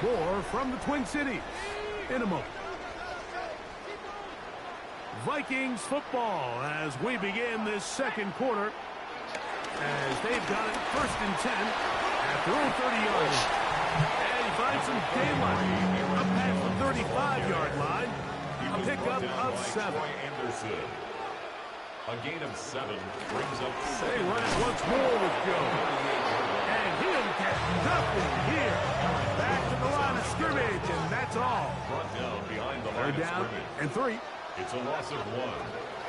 More from the Twin Cities in a moment. Vikings football as we begin this second quarter. As they've got it first and 10 at their own 30-yard line. And he finds some daylight up past the 35-yard line. A pickup of 7. Anderson. A gain of 7 brings up They 7. run it once more with Joe. And he'll get nothing here. Back to the line of scrimmage, and that's all. Brought down behind the line Third of down scrimmage. and 3. It's a loss of 1.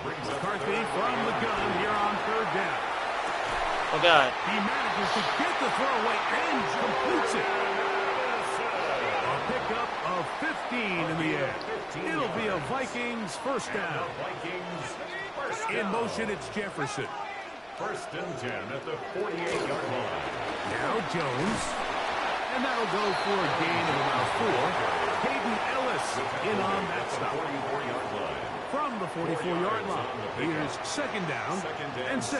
Brings up McCarthy third from the down. gun here on third down. Oh, God. He manages to get the throw away and completes it. A pickup of 15 in the air. It'll be a Vikings first down. Vikings first In down. motion, it's Jefferson. First and 10 at the 48-yard line. Now Jones. And that'll go for a gain of about 4. Hayden Ellis in on that stop. 44-yard line. From the 44-yard line. Here's second down and 6.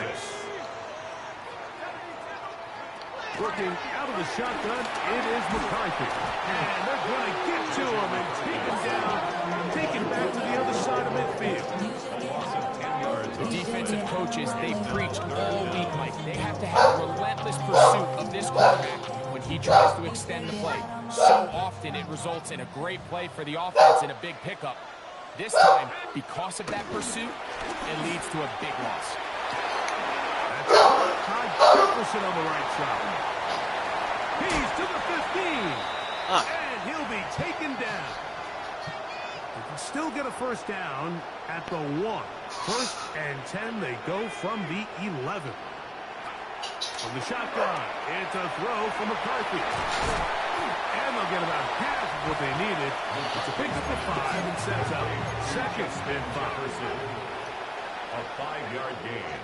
Working out of the shotgun, it is McCarthy. And they're going to get to him and take him down, take him back to the other side of midfield. A loss of 10 yards. The defensive coaches, they preached all week, Mike. They have to have relentless pursuit of this quarterback when he tries to extend the play. So often it results in a great play for the offense and a big pickup. This time, because of that pursuit, it leads to a big loss. That's Todd Jefferson on the right side. He's to the 15. And he'll be taken down. They can still get a first down at the 1. First and 10, they go from the 11. From the shotgun, it's a throw from McCarthy. And they'll get about half of what they needed. It's a pickup of 5 and sets up second and 5. A 5-yard gain.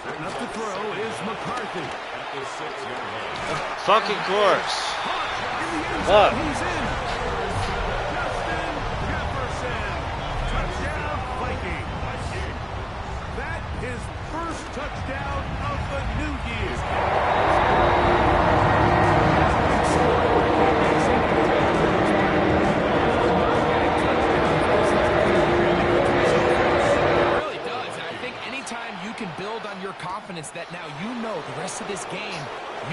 Setting up to throw is McCarthy. At the 6-yard line. Fucking course. Fuck. He's in. Justin Jefferson. Touchdown, Vikings. That is first touchdown of the new year. It really does, and I think anytime you can build on your confidence that now you know the rest of this game,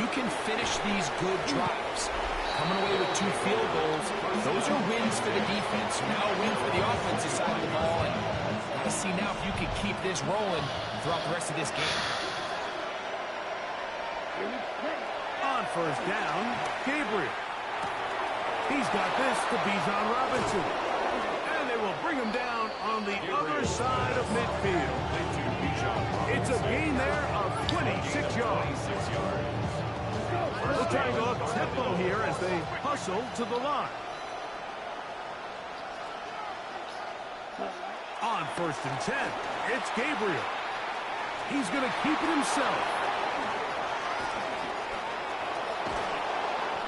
you can finish these good drives. Coming away with 2 field goals, those are wins for the defense. Now a win for the offensive side of the ball, and gotta see now if you can keep this rolling throughout the rest of this game. On first down, Gabriel. He's got this to Bijan Robinson. And they will bring him down on the other side of midfield. It's a gain there of 26 yards. They'll try to go up tempo here as they hustle to the line. On first and 10, it's Gabriel. He's going to keep it himself.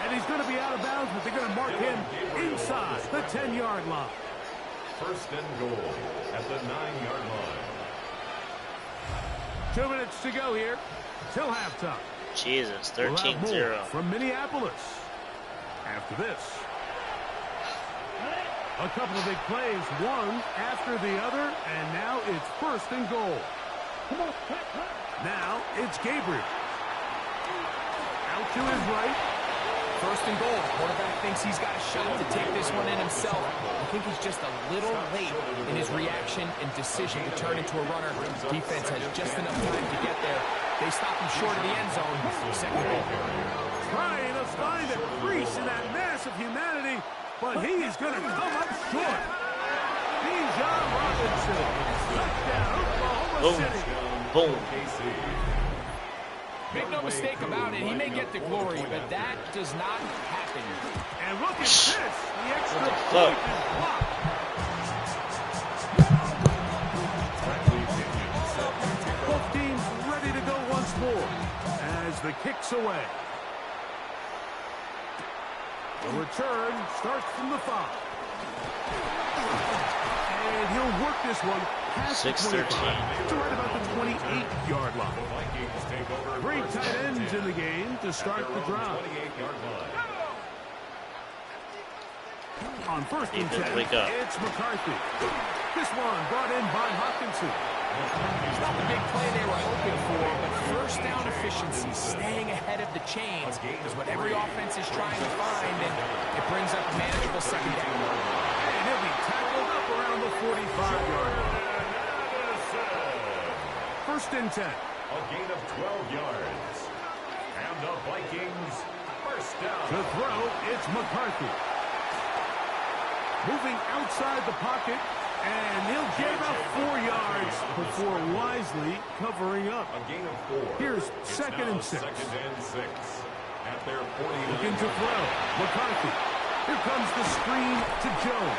And he's going to be out of bounds, but they're going to mark him inside the 10-yard line. First and goal at the 9-yard line. 2 minutes to go here till halftime. Jesus, We'll have more 13-0. from Minneapolis. After this, a couple of big plays, one after the other, and now it's first and goal. Now it's Gabriel. Out to his right. First and goal. The quarterback thinks he's got a shot to take this one in himself. I think he's just a little late in his reaction and decision to turn into a runner. Defense has just enough time to get there. They stop him short of the end zone. Second goal. Trying to find a crease in that mass of humanity, but he is going to come up short. Bijan Robinson. Touchdown, Oklahoma Boom. City. Boom. Make no mistake about it, he may get the glory, but that does not happen. And look at this. The Go. Both teams ready to go once more as the kick's away. The return starts from the 5. And he'll work this one past 6-13. to right about the 28-yard line. Three tight ends in the game to start the drive. On first and 10, it's McCarthy. This one brought in by Hopkinson. It's not the big play they were hoping for, but first down efficiency, staying ahead of the chains, is what every offense is trying to find, and it brings up a manageable second down. And he'll be tackled up around the 45-yard line. First and 10. A gain of 12 yards. And the Vikings first down. To throw, it's McCarthy. Moving outside the pocket, and he'll get about 4 yards before wisely covering up. A gain of 4. Here's second and 6. Second and 6. At their 49. Looking to throw. McCarthy. Here comes the screen to Jones.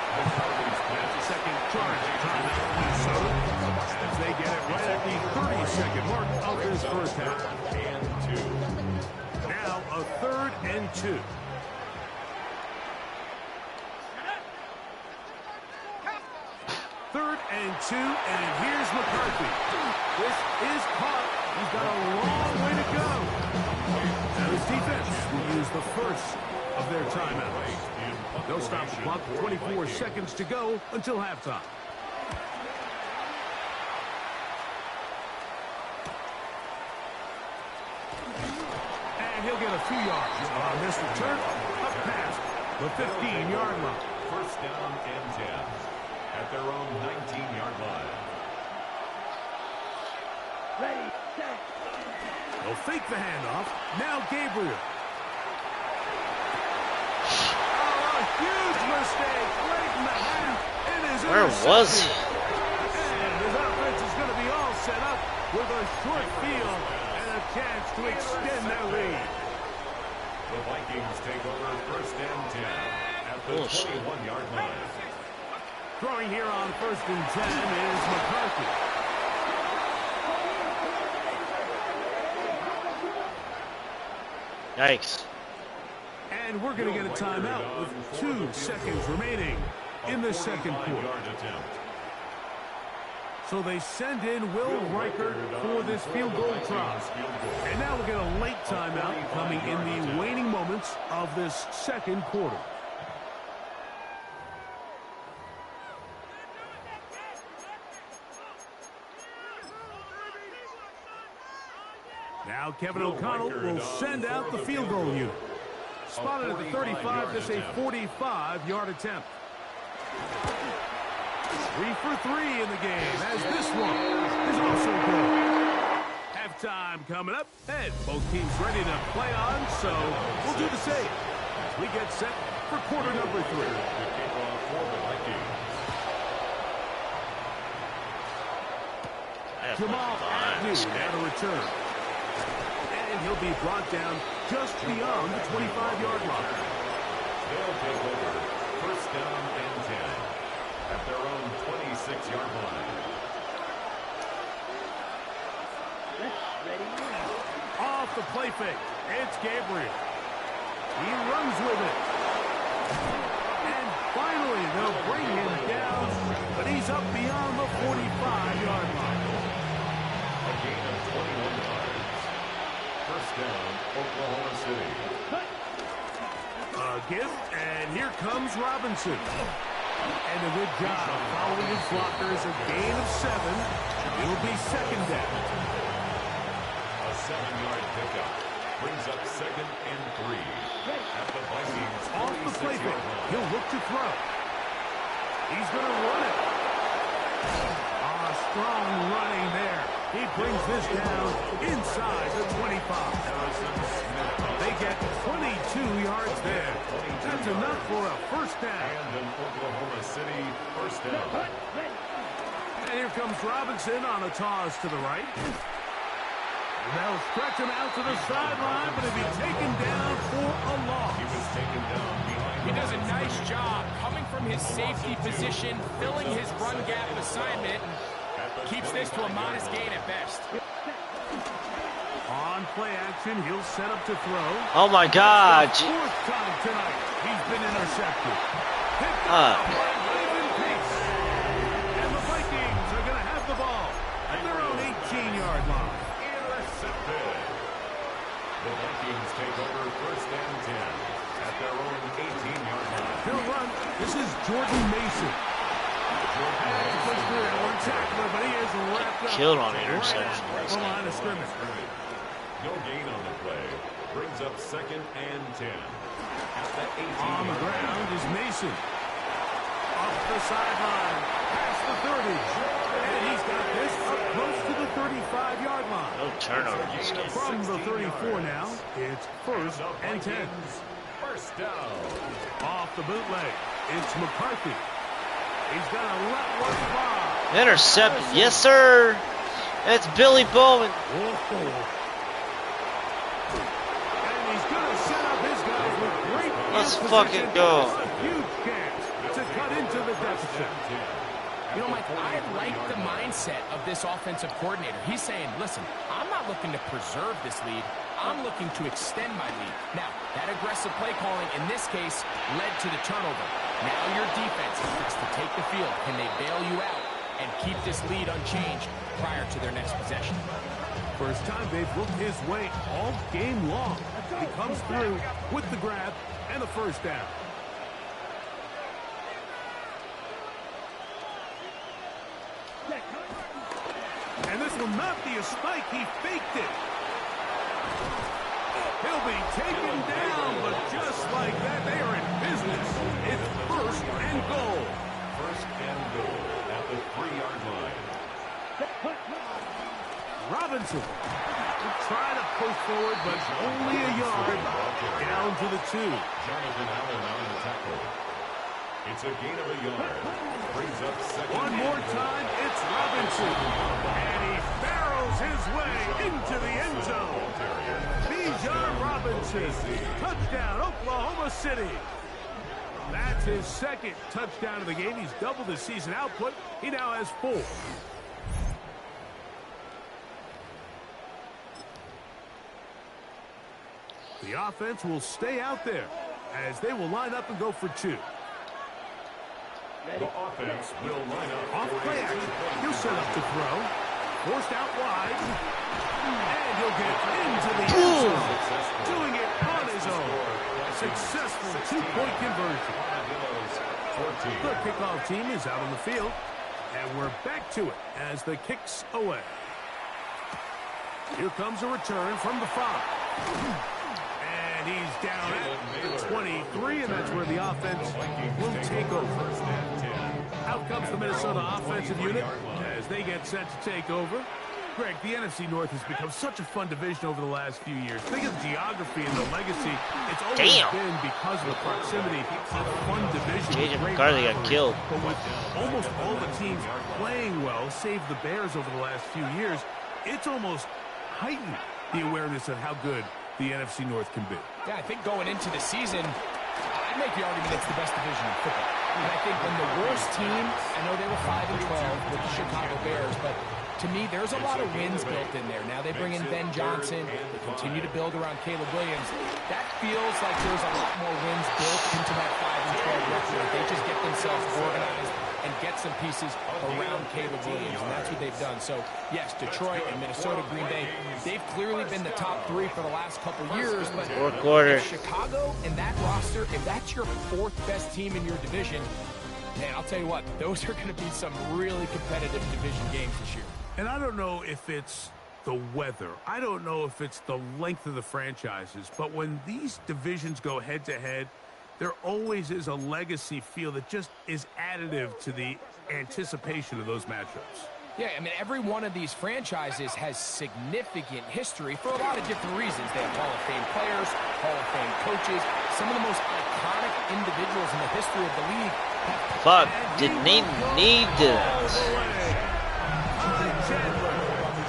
Second charge. Timeout, Minnesota. As they get it right at the 30-second mark of this first half. And 2. Now a 3rd and 2. Third and 2, and here's McCarthy. This is caught. He's got a long way to go. Now his defense will use the first of their timeouts. They'll stop the clock with 24 seconds to go until halftime. And he'll get a few yards on this return up past the 15-yard line. First down and 10. At their own 19-yard line. Ready, set. They'll fake the handoff. Now Gabriel. Oh, a huge mistake late in the half. It is Where was he? And his offense is going to be all set up with a short field and a chance to extend their lead. The Vikings take over first and 10 at the 21-yard line. Throwing here on first and 10 is McCarthy. Yikes. And we're going to get a timeout with 2 seconds remaining in the second quarter. So they send in Will Reichert for this field goal try. And now we'll get a late timeout coming in the waning moments of this second quarter. Now Kevin O'Connell will send out the field goal unit. Spotted at the 35, this a 45-yard attempt. 3 for 3 in the game, as this one is also good. Halftime coming up, and both teams ready to play on, so we'll do the same as we get set for quarter number 3. Jamal Agnew at a return. And he'll be brought down just beyond the 25-yard line. They'll take over first down and 10 at their own 26-yard line. Off the play fake, it's Gabriel. He runs with it. And finally, they'll bring him down, but he's up beyond the 45-yard line. A gain of 21 yards. First down, Oklahoma City. A give, and here comes Robinson. And a good job following his blockers. A gain of 7. It'll be second down. A 7-yard pickup brings up second and 3 at the Vikings. Off the play fake, he'll look to throw. He's going to run it. Strong running there. He brings this down inside the 25. They get 22 yards there. That's enough for a first down. And an Oklahoma City first down. And here comes Robinson on a toss to the right. And they'll stretch him out to the sideline, but he'll be taken down for a loss. He was taken down behind. He does a nice job coming for from his safety position, filling his run gap assignment, and keeps this to a modest gain at best. On play action, he'll set up to throw. Oh my God. Fourth time tonight, he's been intercepted. And the Vikings are going to have the ball at their own 18-yard line. Intercepted. The Vikings take over 1st and 10 at their own 18-yard line. He'll run. This is Jordan Mason. But he is wrapped up. Killed on the interception. Right from line of scrimmage. No gain on the play. Brings up 2nd and 10. At the 18. On the ground is Mason. Up the sideline. Past the 30. And he's got this up close to the 35-yard line. No turnover in this game. From the 34 now, it's 1st and 10. First down. Off the bootleg, it's McCarthy. He's going to let one fly. Intercepted. Yes, sir. It's Billy Bowman. And he's going to set up his guys with great Let's position. fucking go. A huge chance to cut into the deficit. You know, Mike, I like the mindset of this offensive coordinator. He's saying, listen, I'm not looking to preserve this lead. I'm looking to extend my lead. Now, that aggressive play calling in this case led to the turnover. Now your defense has to take the field. Can they bail you out and keep this lead unchanged prior to their next possession? First time they've looked his way all game long. He comes through with the grab and the first down. And this will not be a spike. He faked it. He'll be taken down, but just like that, they are in business. It's 1st and goal. 1st and goal at the 3-yard line. Robinson will try to push forward, but only a yard. Down to the 2. Jonathan Allen on the tackle. It's a gain of a yard. Brings up 2nd. One more time, it's Robinson. And he barrels his way into the end zone. Bijan Robinson. Touchdown, Oklahoma City. That's his 2nd touchdown of the game. He's doubled his season output. He now has 4. The offense will stay out there as they will line up and go for 2. The offense will line up. Off play action. He'll set up to throw. Forced out wide. And he'll get into the end zone. Doing it on his own. A successful 2-point conversion. The kickoff team is out on the field. And we're back to it as the kick's away. Here comes a return from the 5. And he's down at 23, and that's where the offense will take over. Out comes the Minnesota offensive unit as they get set to take over. Greg, the NFC North has become such a fun division over the last few years. Think of the geography and the legacy. It's always been because of the proximity of a fun division. JJ McCarthy got killed. But with almost all the teams playing well, save the Bears over the last few years, it's almost heightened the awareness of how good the NFC North can be. Yeah, I think going into the season, I'd make the argument it's the best division in football. And I think when the worst team, I know they were 5-12 with the Chicago Bears, but to me, there's a lot of wins built in there. Now they bring in Ben Johnson. They continue to build around Caleb Williams. That feels like there's a lot more wins built into that 5-12 record. They just get themselves organized and get some pieces around Caleb Williams, and that's what they've done. So, yes, Detroit and Minnesota, Green Bay, they've clearly been the top 3 for the last couple years, but Chicago and that roster, if that's your 4th best team in your division, man, I'll tell you what, those are going to be some really competitive division games this year. And I don't know if it's the weather. I don't know if it's the length of the franchises, but when these divisions go head-to-head, there always is a legacy feel that just is additive to the anticipation of those matchups. Yeah, I mean, every one of these franchises has significant history for a lot of different reasons. They have Hall of Fame players, Hall of Fame coaches, some of the most iconic individuals in the history of the league. Fuck, didn't they need this?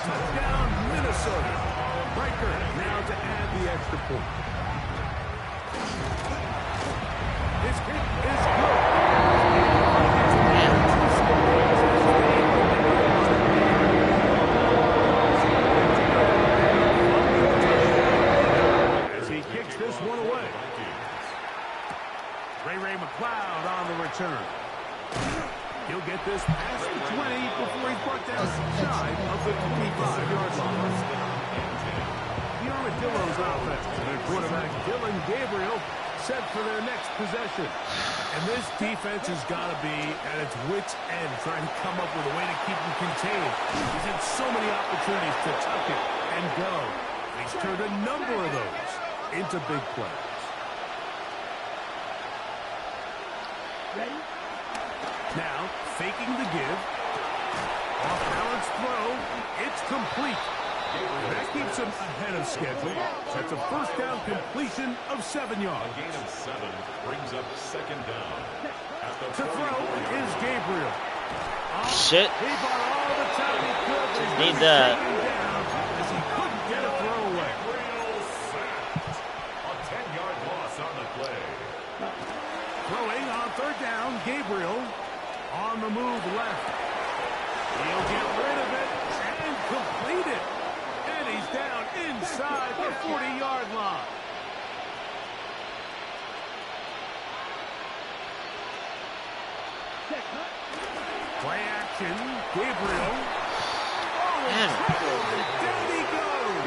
Touchdown, Minnesota. Riker now to add the extra point. His kick is good. Ray McLeod on the return. He'll get this past the 20 before he's brought down shy of the 25-yard line. The Armadillos offense. Their quarterback, Dylan Gabriel, set for their next possession. And this defense has got to be at its wits' end, trying to come up with a way to keep him contained. He's had so many opportunities to tuck it and go. He's turned a number of those into big plays. Ready? Now, faking the give. Off-balance throw. It's complete. That keeps him ahead of schedule. That's a first down completion of 7 yards. A gain of 7 brings up second down. To throw is Gabriel. Shit. He bought all the time he could. Need that. As he couldn't get a throw away. Gabriel sacked. A 10-yard loss on the play. Throwing on third down, Gabriel on the move left. He'll get rid of it and complete it. And he's down inside the 40-yard line. Play action, Gabriel. Oh, and down he goes.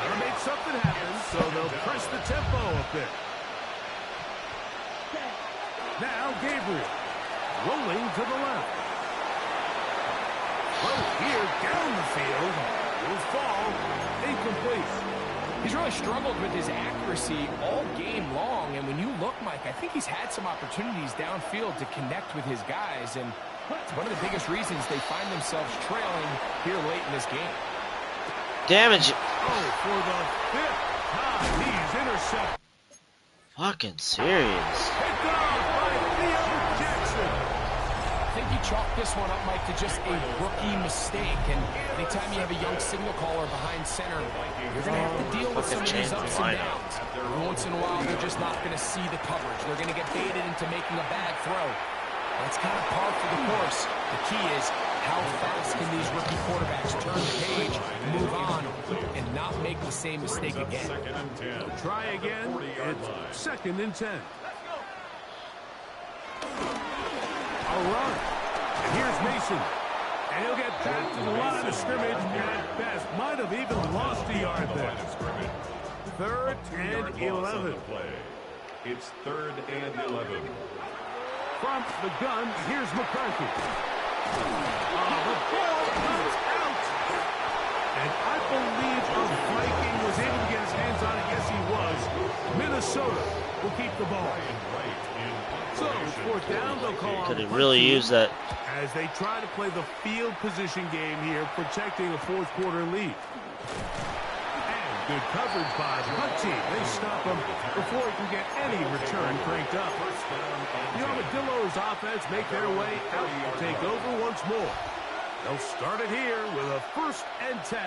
Gotta make something happen, so they'll press the tempo a bit. Now Gabriel, rolling to the left. Here, down the field, will fall, incomplete. He's really struggled with his accuracy all game long, and when you look, Mike, I think he's had some opportunities downfield to connect with his guys, and it's one of the biggest reasons they find themselves trailing here late in this game. Damage. Oh, for the 5th time, he's intercepted. Fucking serious. Picked off by Theo Jackson. I think you chalk this one up, Mike, to just a rookie mistake. And anytime you have a young signal caller behind center, you're going to have to deal with some of these ups and downs. Every once in a while, they're just not going to see the coverage. They're going to get baited into making a bad throw. That's kind of par for the course. The key is how fast can these rookie quarterbacks turn the page, move on, and not make the same mistake again. Try again. It's 2nd and 10. A run. And here's Mason. And he'll get back to the line of scrimmage at best. Might have even lost a yard there. 3rd and 11. It's 3rd and 11. From the gun, here's McCarthy. The ball comes out. And I believe a Viking was able to get his hands on it. Yes, he was. Minnesota will keep the ball. So, 4th down, they'll call. Could he really use that? As they try to play the field position game here, protecting a 4th quarter lead. And good coverage by the punt team. They stop him before he can get any return cranked up. The Armadillos offense make their way out to take over once more. They'll start it here with a 1st and 10.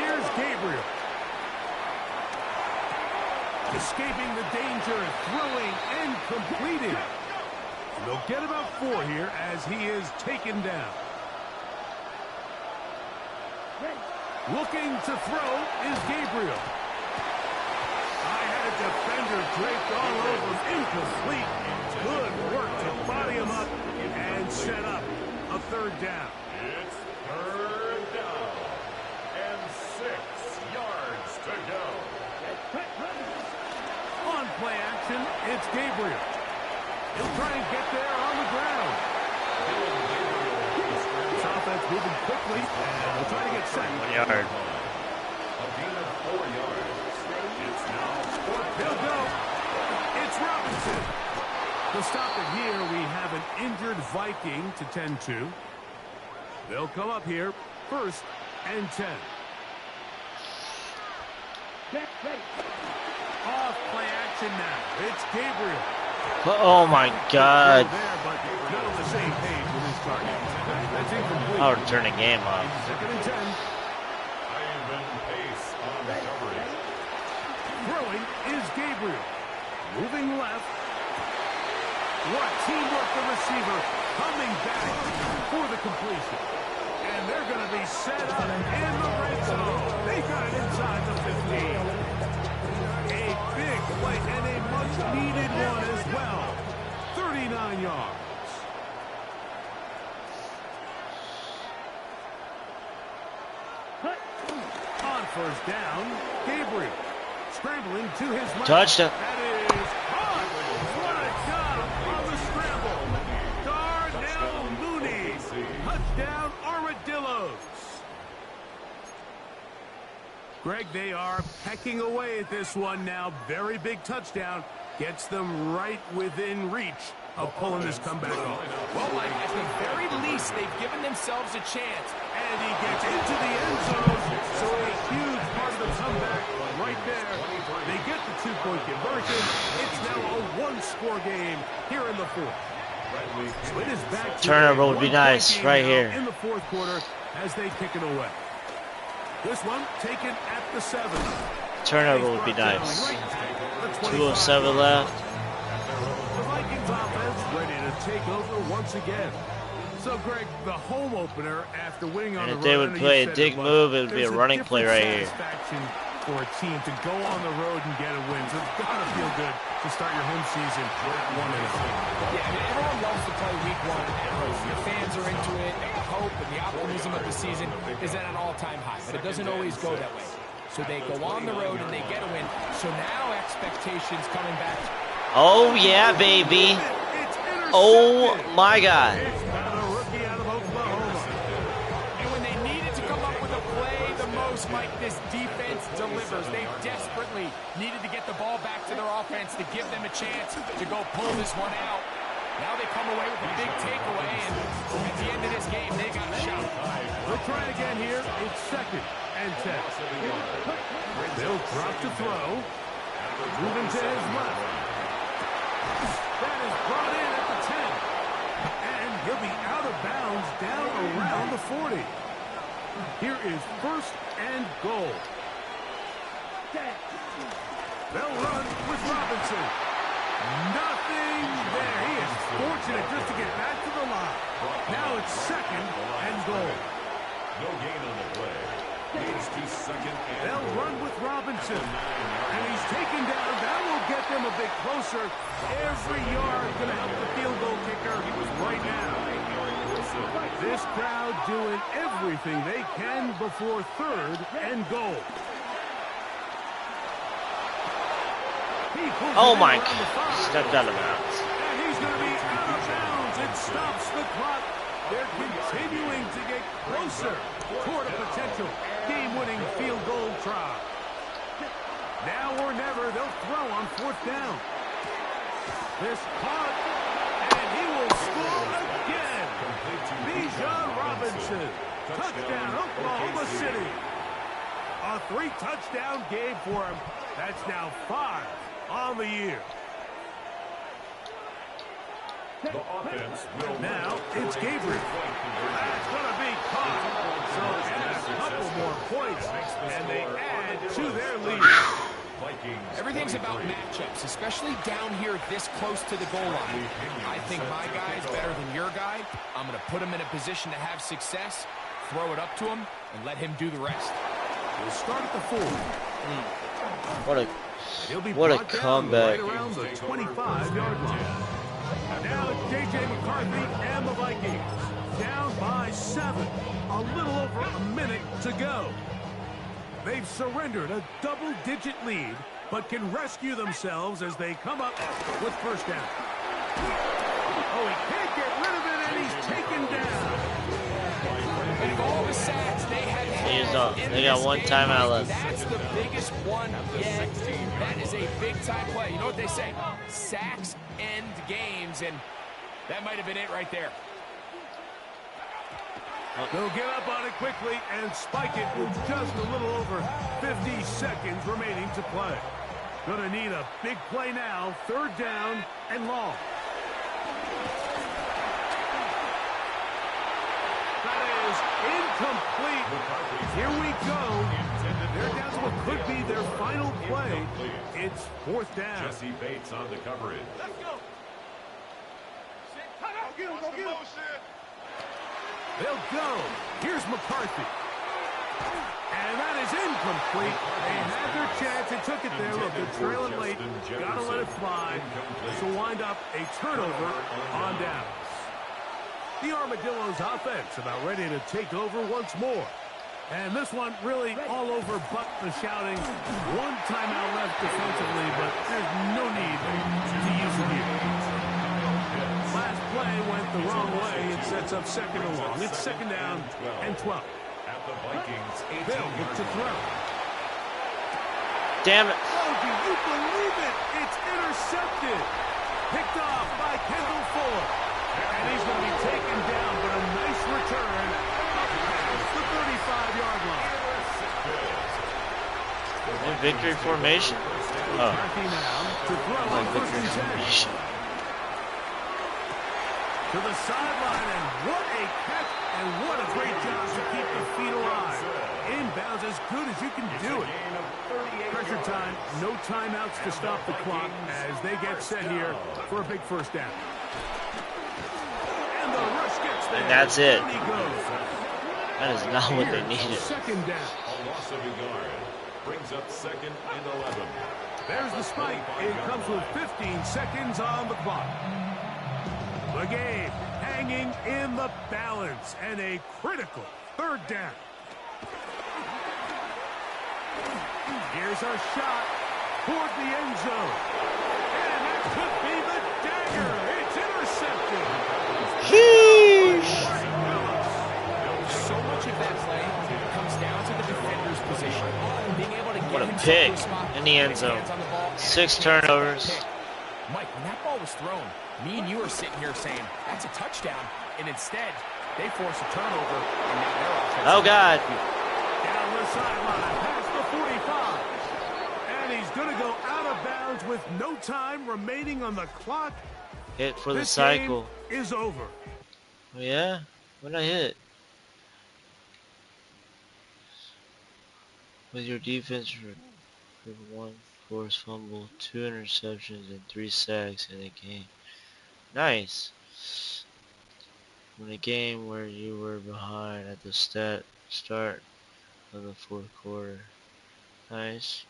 Here's Gabriel. Escaping the danger, throwing and completing. And they'll get about 4 here as he is taken down. Looking to throw is Gabriel. I had a defender draped all over him. Incomplete. Good work to body him up and set up a 3rd down. It's 3rd down and 6 yards to go. On play action, it's Gabriel. He'll try and get there on the ground. This offense moving quickly, and they'll try to get set. 1 yard. A gain of 4 yards. It's now 4th. He'll go. It's Robinson. To stop it here, we have an injured Viking to tend to. They'll come up here, 1st and 10. Off play action now. It's Gabriel. Oh my God. There, but not on the same page with his target. That's incomplete. I would turn the game off. 2nd and 10. Ivan Pace on the coverage. Throwing is Gabriel. Moving left. What teamwork, the receiver coming back for the completion. And they're going to be set up in the red zone. They got it inside the 15. A big yards. On first down, Gabriel scrambling to his left. Touchdown. That is caught. What a job on the scramble. Darnell Mooney. Touchdown, Armadillos. Greg, they are pecking away at this one now. Very big touchdown. Gets them right within reach of pulling this comeback off. Well, Mike, at the very least, they've given themselves a chance. And he gets into the end zone. So a huge part of the comeback right there. They get the two-point conversion. It's now a one-score game here in the fourth. So it is back to Turnover would be nice right here. in the fourth quarter as they kick it away. This one taken at the 7. Turnover would be nice. 2:07 left. The Vikings offense ready to take over once again. So, Greg, the home opener after winning on And the if they road, would play a dig move, it would be a there's running play right here. satisfaction for a team to go on the road and get a win. So it's got to feel good to start your home season at 1-0. Yeah, I mean, everyone loves to play week 1 at home. Your fans are into it, and the hope and the optimism of the season is at an all-time high. But it doesn't always go that way. So they go on the road and they get a win. So now expectations coming back. Oh, yeah, baby. Oh, my God. And when they needed to come up with a play the most, Mike, this defense delivers. They desperately needed to get the ball back to their offense to give them a chance to go pull this one out. Now they come away with a big takeaway, and at the end of this game, they got a shot. We'll try again here. It's 2nd and 10. They'll drop to throw. Moving to his left. That is brought in at the 10. And he'll be out of bounds down around the 40. Here is 1st and goal. They'll run with Robinson. Nothing there. He is fortunate just to get back to the line. Now it's 2nd and goal. No gain on the play. Gains to 2nd and They'll run with Robinson. And he's taken down. That will get them a bit closer. Every yard going to help the field goal kicker right now. This crowd doing everything they can before 3rd and goal. Oh, my God. Stepped out of bounds. And he's going to be out of bounds. It stops the clock. They're continuing to get closer toward a potential game-winning field goal try. Now or never, they'll throw on 4th down. This caught, and he will score again. Bijan Robinson, touchdown, Oklahoma City. A 3-touchdown game for him. That's now 5 on the year. the offense will now it's Gabriel. That's going to be caught. So add a couple more points, and they add to their lead. Everything's about matchups, especially down here this close to the goal line. I think my guy's better than your guy. I'm going to put him in a position to have success, throw it up to him, and let him do the rest. We'll start at the 4. What a comeback. Right around the 25-yard line. Now it's J.J. McCarthy and the Vikings. Down by 7. A little over a minute to go. They've surrendered a double-digit lead, but can rescue themselves as they come up with first down. Oh, he can't get rid of it, and he's taken down. And of all the sacks they have had, They got one timeout left. That's the biggest one yet. That is a big-time play. You know what they say? Sacks end games, and that might have been it right there. They'll get up on it quickly and spike it with just a little over 50 seconds remaining to play. Gonna need a big play now. 3rd down and long. That is incomplete. Here we go. They're down to what could be their final play. It's 4th down. Jesse Bates on the coverage. Let's go. Go get him. They'll go. Here's McCarthy. And that is incomplete. They had their chance. They took it there. Look, they're trailing late. Got to let it fly. This will wind up a turnover on downs. The Armadillos offense about ready to take over once more. And this one really all over but the shouting. One timeout left defensively, but there's no need to use it here. Last play went the wrong way. It sets up second and long. It's second down and 12. At the Vikings, They'll look to throw. Damn it. Oh, do you believe it? It's intercepted. Picked off by Kendall Fuller. And he's going to be taken down, but a nice return up past the 35-yard line. In victory formation? Oh. To throw on first and 10. To the sideline, and what a catch, and what a great job to keep the feet alive. Inbounds as good as you can do it. Pressure time, no timeouts to stop the clock as they get set here for a big first down. And the rush gets there. And that's it. Down he goes. That is not what they needed. Second down. A loss of a yard. Brings up second and 11. There's the spike. It comes with 15 seconds on the clock. The game hanging in the balance and a critical third down. Here's a shot toward the end zone. And that could be the dagger. It's intercepted. So much of that play comes down to the defender's position. Being able to get What a himself pick to a spot, in the end zone. hands on the ball, 6 turnovers. Mike, when that ball was thrown, me and you are sitting here saying, that's a touchdown. And instead, they force a turnover, and now they're offensive. Oh, God. Down the sideline, past the 45. And he's going to go out of bounds with no time remaining on the clock. Hit for the This cycle. game is over. Oh, yeah? What did I hit? With your defense for 1 forced fumble, 2 interceptions, and 3 sacks in a game. Nice. In a game where you were behind at the start of the 4th quarter. Nice.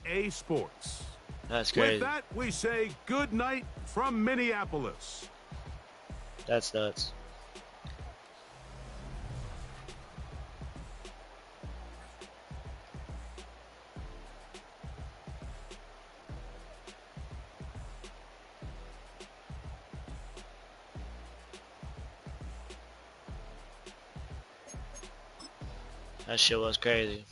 A Sports. That's crazy. With that, we say good night from Minneapolis. That's nuts. That shit was crazy.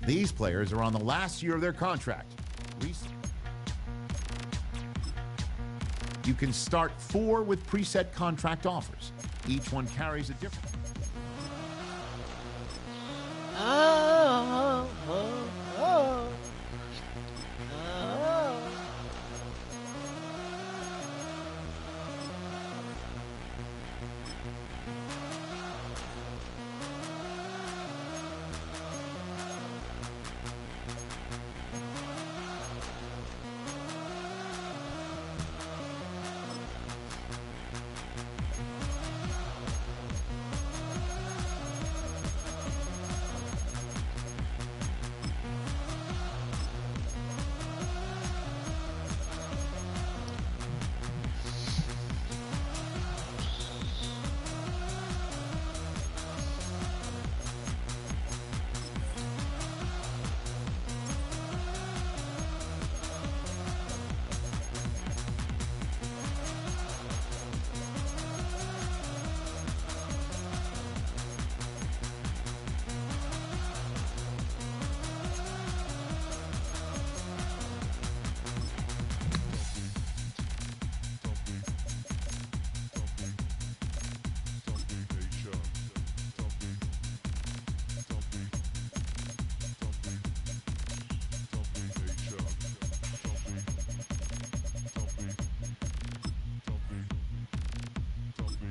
These players are on the last year of their contract. You can start 4 with preset contract offers. Each one carries a different... Oh, oh, oh, oh.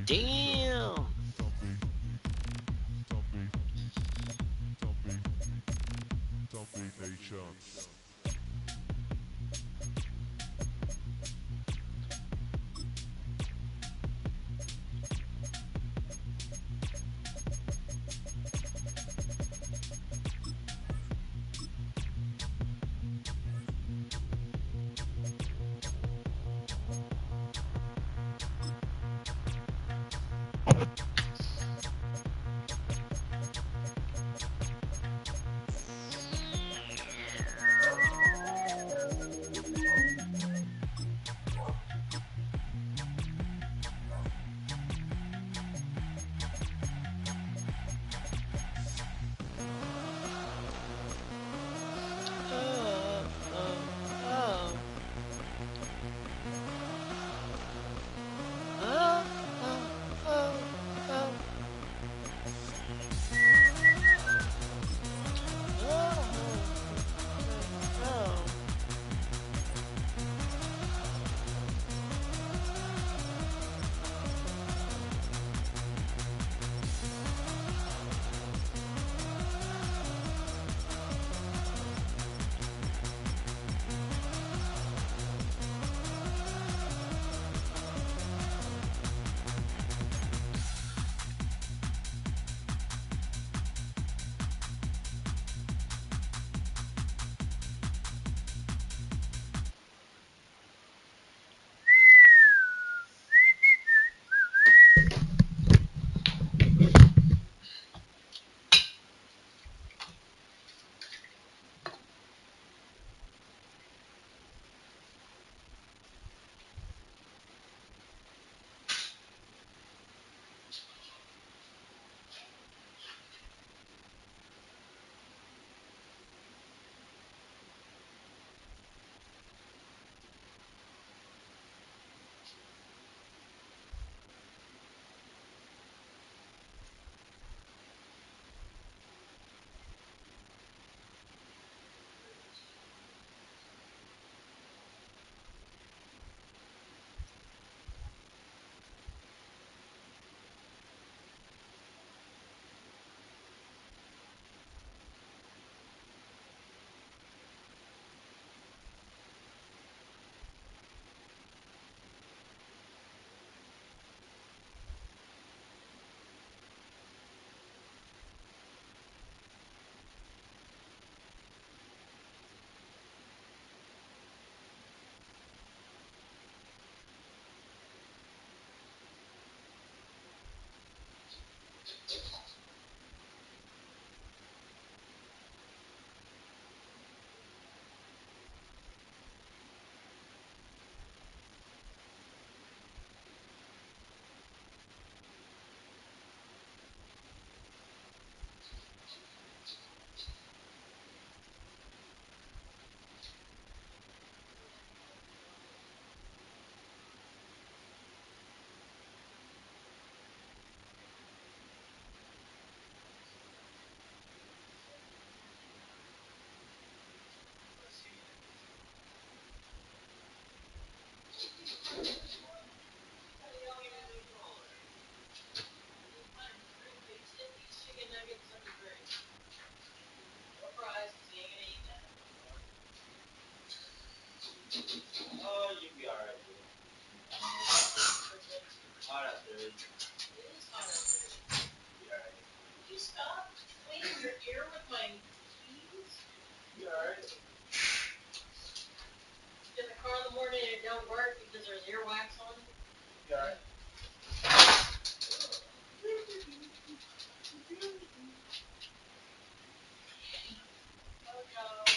Damn. Oh, you'll be alright, dude. Hot out there. It is hot out there. You'll be alright. Would you stop cleaning your ear with my keys? You'll be alright. Get in the car in the morning and it don't work because there's earwax on it? You'll be alright. Oh, dogs.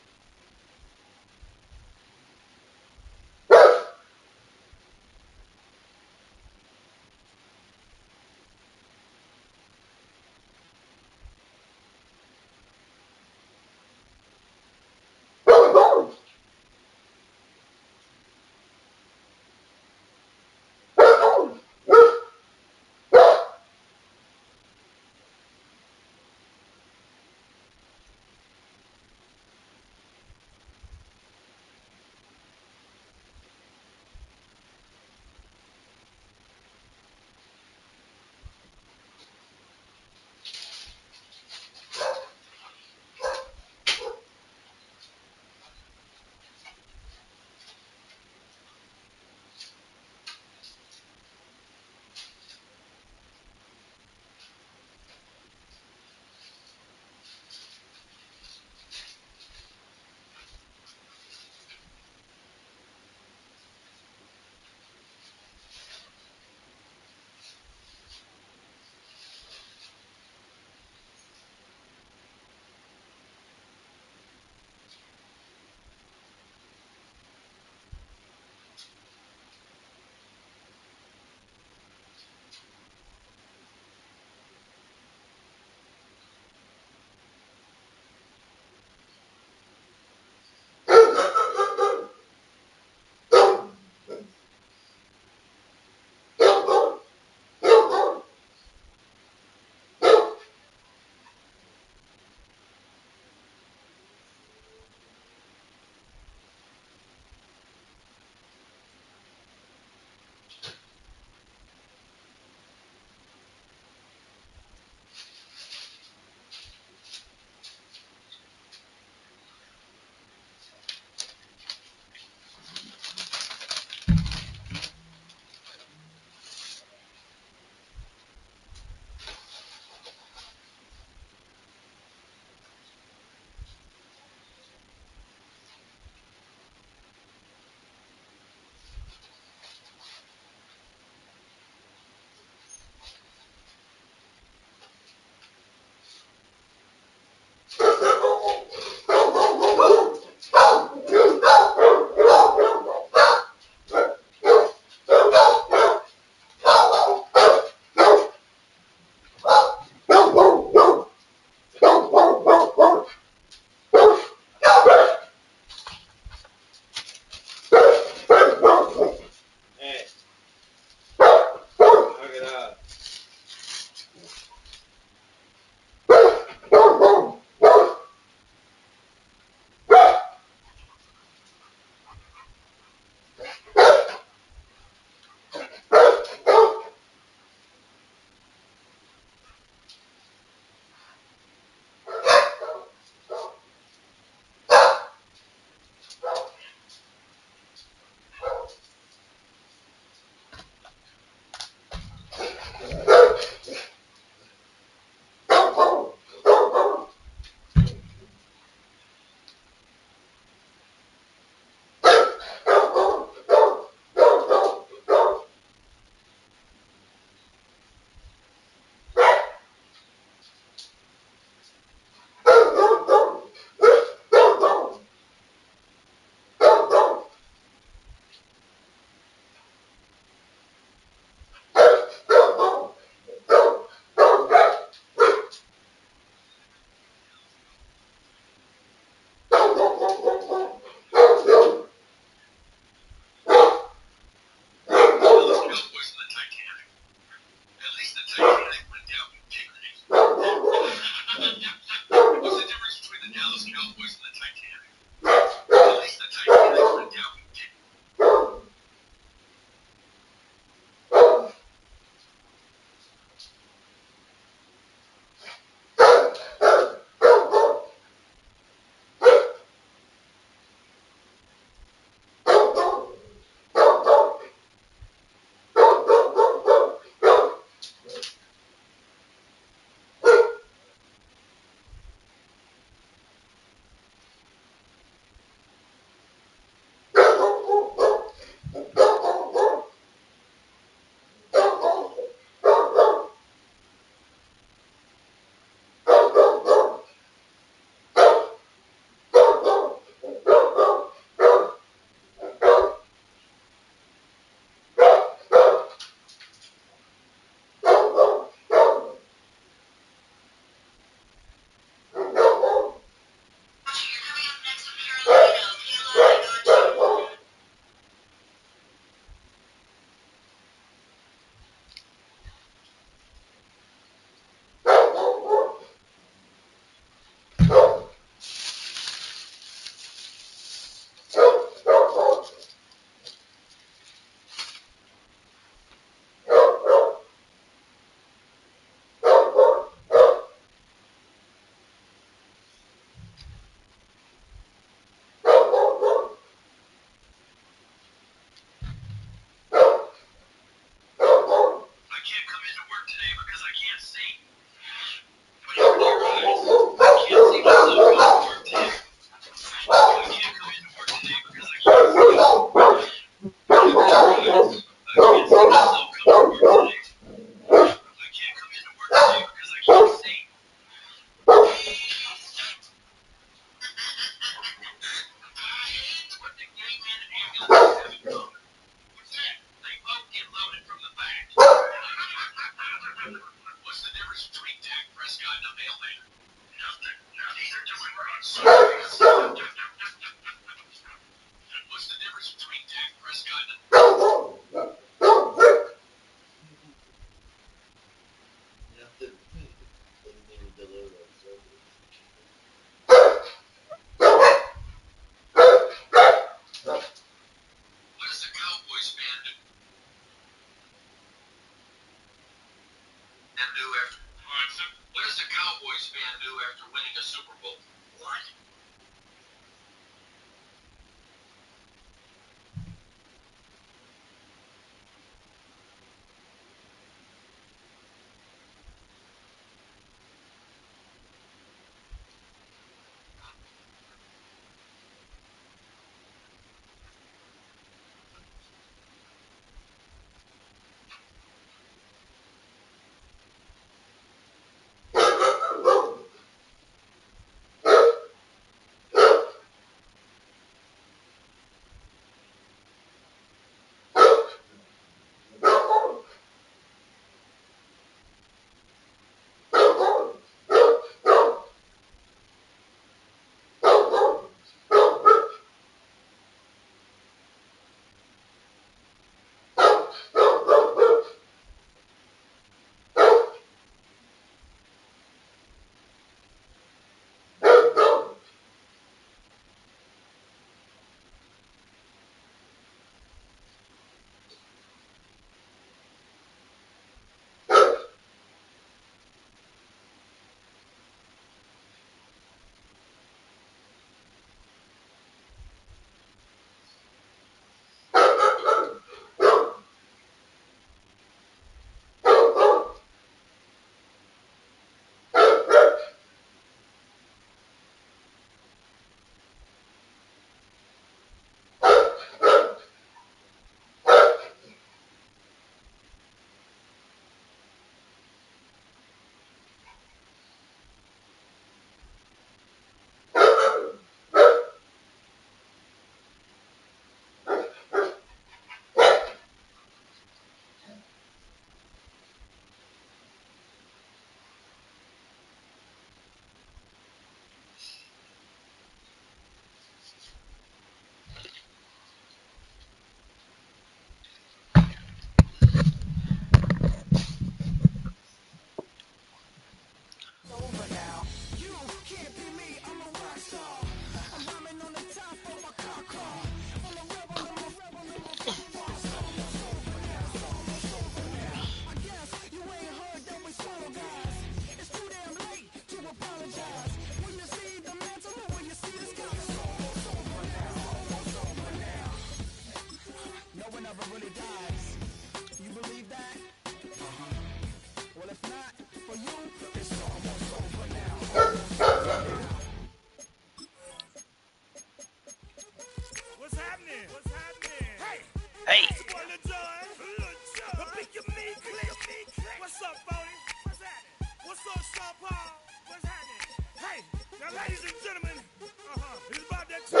Now, ladies and gentlemen, it's about that time.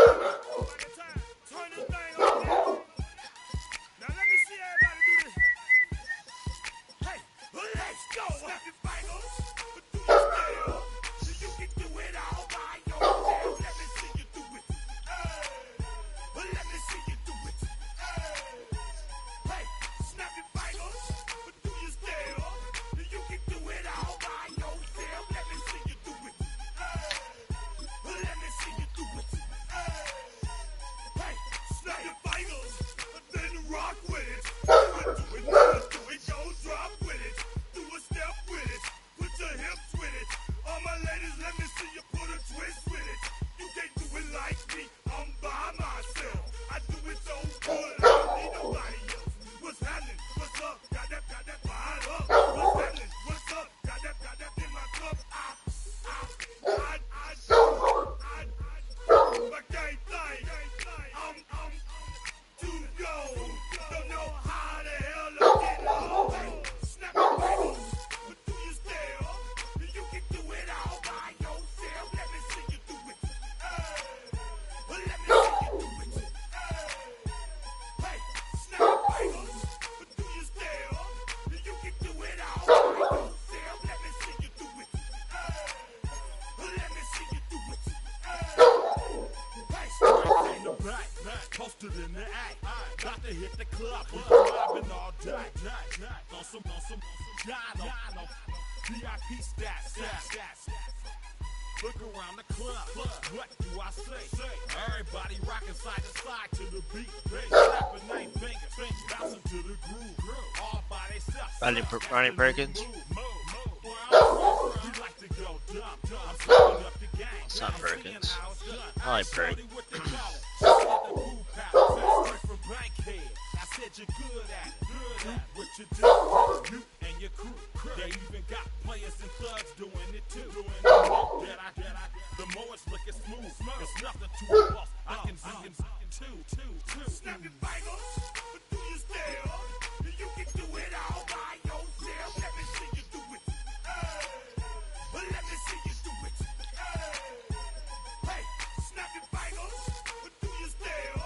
Turn this thing on down. Now, let me see everybody do this. Hey, let's go. Snap your fingers, but do you still? So you can do it all by yourself. Let me see you do it. Let me see you do it. Hey, snap your fingers, but do you still? So you can do it all by yourself. Let me see you do it. Let me see you do it. Hey, snap your fingers, then rock with it. Do it, go drop with it. Do a step with it. Put your hips with it. All my ladies, let me see you put a twist with it. You can't do it like me. I'm by myself. I do it so good. I don't need nobody else. What's happening? What's up? Got that fired up. What's happening? What's up? Got that in my cup. I can't think. I'm too low. Don't know how the hell I get low. Snap your fingers, but do you still? You can do it all by yourself. Let me see you do it. Let me see you do it. Hey, snap your fingers, but do you still? You can do it all by yourself. Let me see you do it. Let me see you do it. Hey, straight in the back, posted in the act. Got to hit the club, we vibing all day. On some Jono, VIP stats. Look around the club, what do I say? Everybody rocking side to side to the beat. Snapping 9 fingers, bouncing to the groove. All by themselves. Ronnie Perkins. It's not Perkins. I like Perkins. I said you're good at it. What you do, you and your crew. They even got players and thugs doing it too. The more it's looking smooth, it's nothing to a boss. I can two. Snap your fingers, but do you still? You can do it all by yourself. Let me see you do it. Let me see you do it. Hey, snap your fingers, but do you still?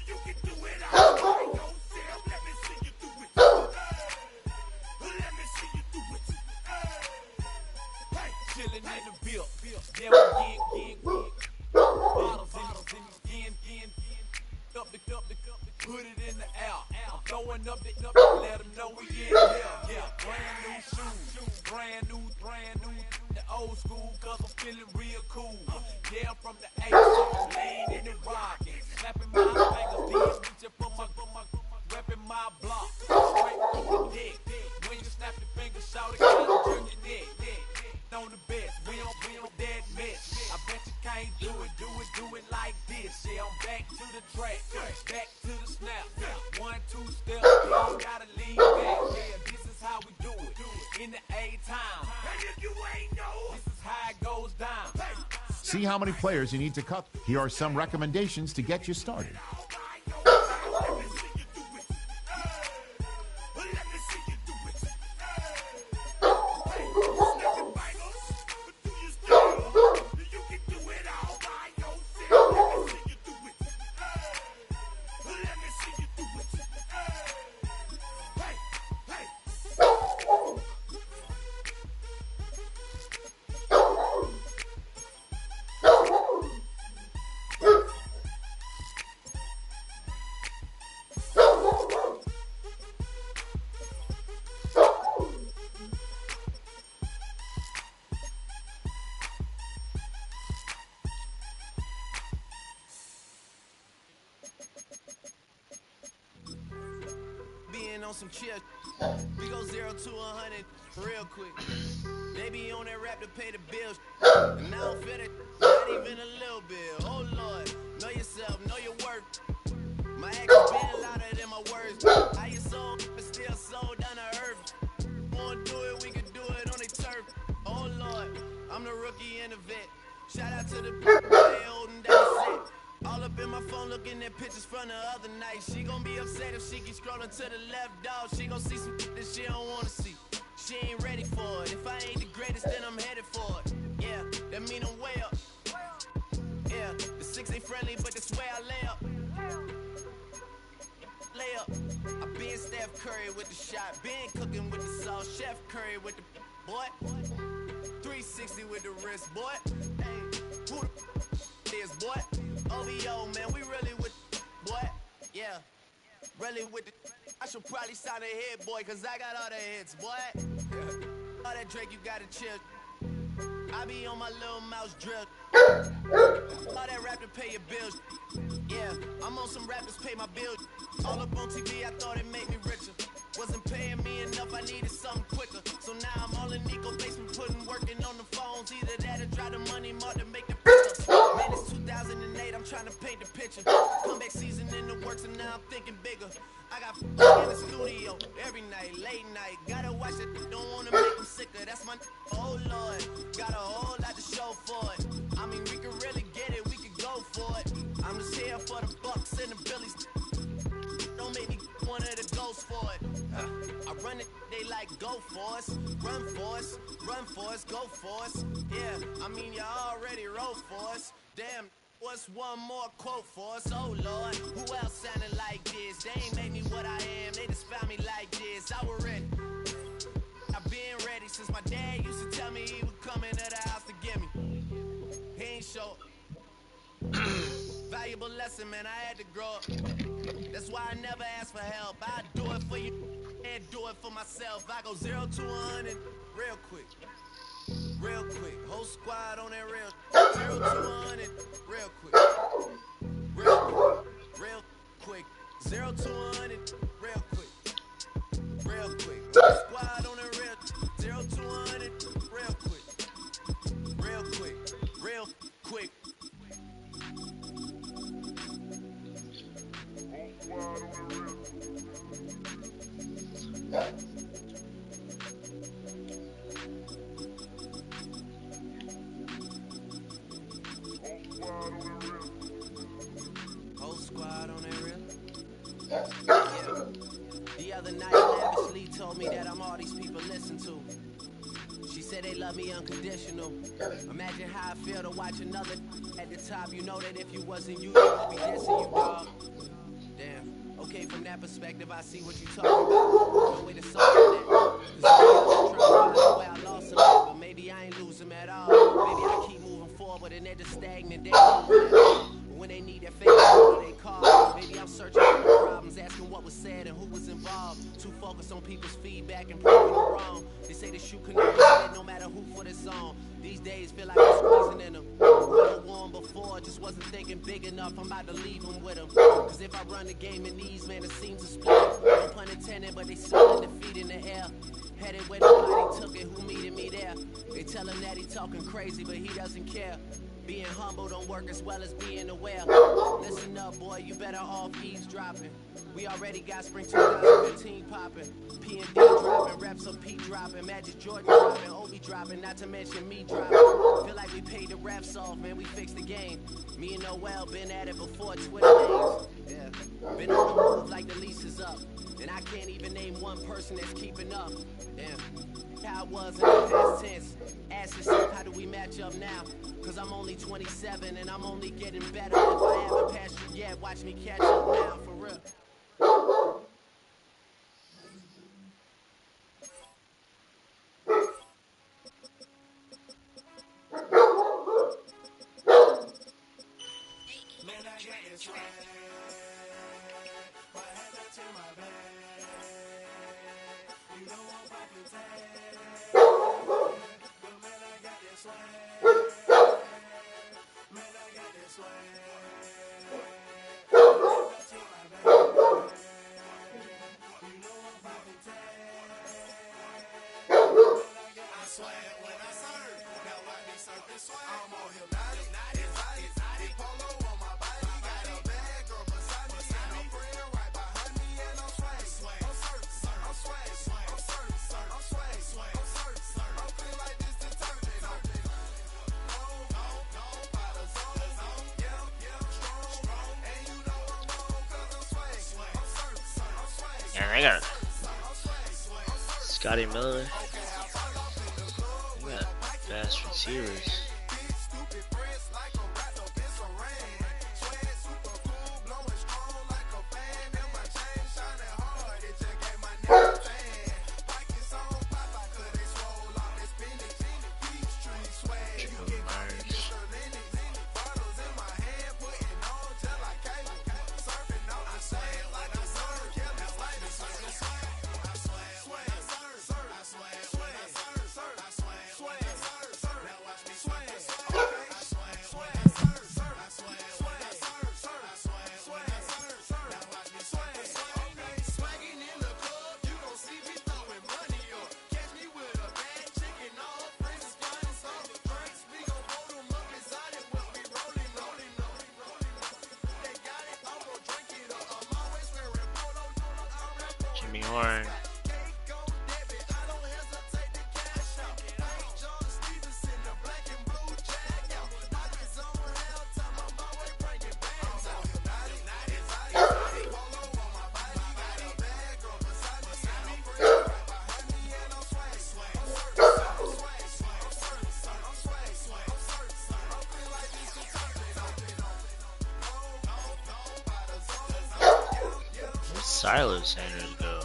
You can do it all by yourself. Let me see you do it. Let me see you do it. Hey, chillin' in the bill. Yeah, we getting bottles in up the put it in the air. I'm throwing up the let them know we get here. Yeah, brand new shoes, brand new. The old school, cause I'm feeling real cool. Yeah, I'm from the 80s, lean in the rockin'. Slapping my fingers, reaching for my reppin' my block. Straight from the dick. When you snap your fingers, shout it, gotta turn your neck. On the best, we don't dead mess. I bet you can't do it like this. Yeah, I'm back to the track, back to the snap. 1, 2 steps, you gotta lean back. Yeah, this is how we do it in the A-time. And if you ain't know, this is how it goes down. See how many players you need to cut. Here are some recommendations to get you started. On some chill, we go 0 to 100 real quick. They be on that rap to pay the bills, and I don't feel it, not even a little bit. Oh Lord, know yourself, know your worth. My actions been louder than my words. How you sold, but still sold down to earth. Wanna do it, we can do it on the turf. Oh Lord, I'm the rookie and the vet. Shout out to the people they holding down set. All up in my phone looking at pictures from the other night. She gon' be upset if she keep scrolling to the left, dog. She gon' see some that she don't wanna see. She ain't ready for it. If I ain't the greatest, then I'm headed for it. Yeah, that mean I'm way up. chicks ain't friendly, but that's where I lay up. I been Steph Curry with the shot, been cooking with the sauce, Chef Curry with the boy. 360 with the wrist, boy. Hey, who the is, boy? OVO, man, we really with the boy. Yeah, really with the. I should probably sign a hit, boy, cause I got all the hits, boy. All that Drake, you gotta chill. I be on my little mouse drip. All that rap to pay your bills. Yeah, I'm on some rappers pay my bills. All up on TV, I thought it made me richer. Wasn't paying me enough, I needed something quicker. So now I'm all in Nico basement, working on the phones. Either that or try the money mark to make the picture. Man, it's 2008, I'm trying to paint the picture. Comeback season in the works, and now I'm thinking bigger. I got in the studio every night, late night. Gotta watch it, don't wanna make them sicker. That's my oh Lord. Got a whole lot to show for it. I mean, we can really get it, we can go for it. I'm just here for the Bucks and the Billies. Don't make me one of the ghosts for it. I run it, they like go for us, run for us, go for us. Yeah, I mean you already wrote for us. Damn, what's one more quote for us? Oh Lord, who else sounded like this? They ain't made me what I am, they just found me like this. I was ready. I've been ready since my dad used to tell me he would come into the house to get me. He ain't show. Valuable lesson, man, I had to grow up. That's why I never ask for help. I do it for you and do it for myself. I go 0 to 100 real quick. Real quick. Whole squad on that real 0 to 100 real quick. Real quick. Real quick. 0 to 100 real quick. Real quick. Whole squad on that real 0 to 100 real quick. Real quick. Real quick. Whole squad on that real. Yeah. The other night, Lavishly told me that I'm all these people listen to. She said they love me unconditional. Imagine how I feel to watch another at the top. You know that if you wasn't you, they would be dissing you, dog. Damn. Okay, from that perspective, I see what you talking about. No way to solve that. Cause I'm trying to find out where I lost them at, but maybe I ain't lose them at all. Maybe I keep moving forward and they're just stagnant. They ain't moving at all. But when they need their favor, who do they call? Maybe I'm searching for the problems, asking what was said and who was involved. Too focused on people's feedback and proving them wrong. They say the shoe can never fit no matter who for the song. These days feel like I'm squeezing in them. I won before, just wasn't thinking big enough. I'm about to leave them with them. Cause if I run the game in these, man, it seems to split. No pun intended, but they selling defeat in the air. Headed where nobody took it, who meeted me there? They tell him that he talking crazy, but he doesn't care. Being humble don't work as well as being aware. Listen up, boy, you better off eavesdropping. We already got spring 2015 popping. P&D dropping, reps of P dropping, Magic Jordan dropping, Obi dropping, not to mention me dropping. Feel like we paid the refs off, man, we fixed the game. Me and Noel been at it before Twitter names. Yeah, been on the move like the lease is up. And I can't even name one person that's keeping up. Damn. How I was in the past tense. Ask yourself, how do we match up now? Cause I'm only 27 and I'm only getting better. If I haven't passed you yet, watch me catch up now, for real. Man, I got this swag. What happened to my bag? You know I'm poppin' tag. But man, I got this swag. Man, I got this swag. What happened to my bag? You know I'm poppin' tag. I swag when I serve. Now I be surfing swag. I'm on hypnotic. Exotic polo on my body. Got a bad girl beside me. And a friend right behind me. And I'm swag. I'm surf. I'm swag. I'm surf. I'm swag. I'm surf. I'm feeling like this detergent. By the zone. Yeah, strong. And you know I'm on cause I'm swag. I'm surf. I'm swag. Yeah, they got Scotty Miller. They got fast receivers. Jimmy Horn. Where'd Silo Sanders go?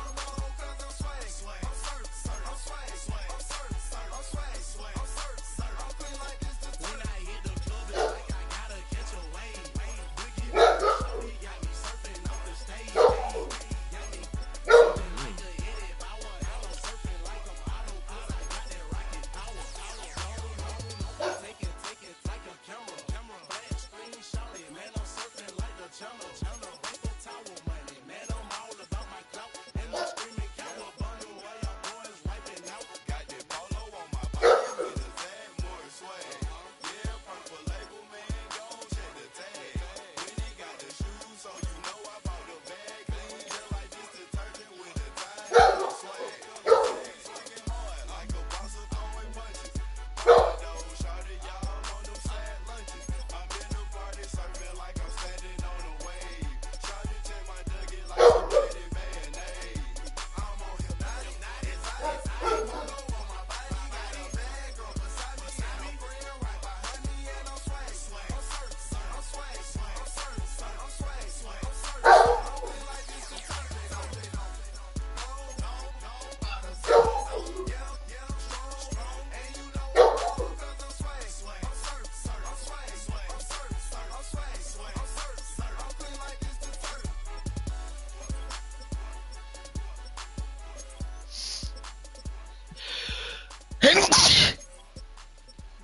He's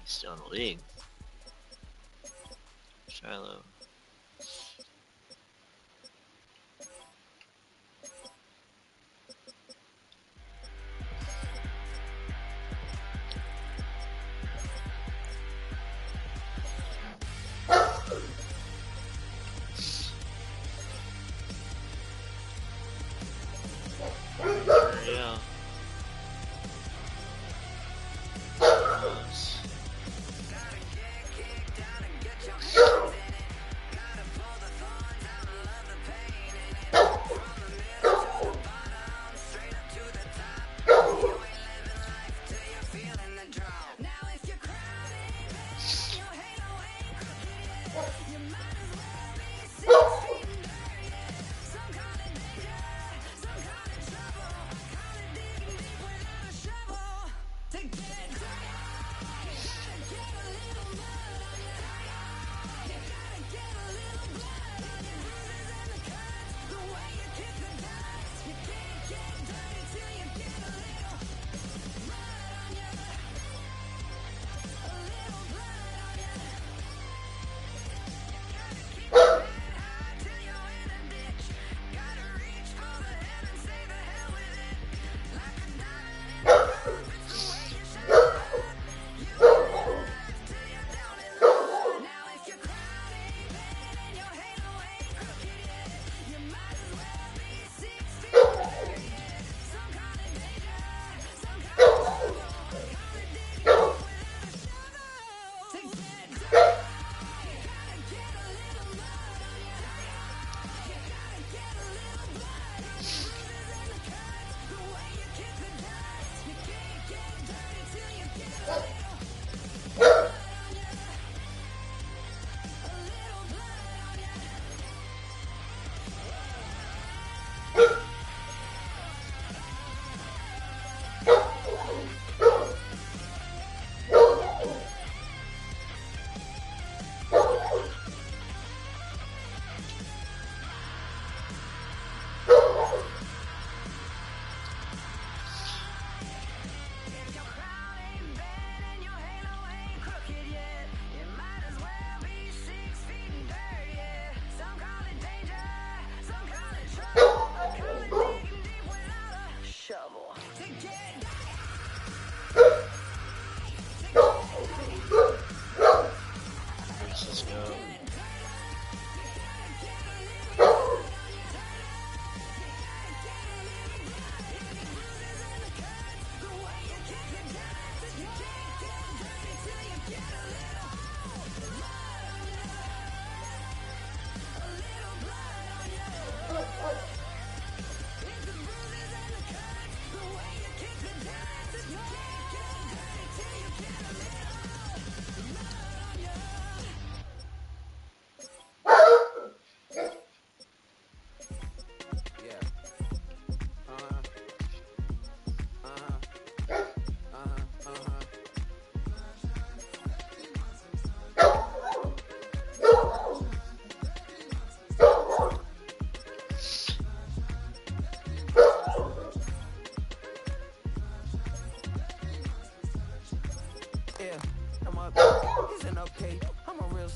still in the league. Shiloh. Yeah.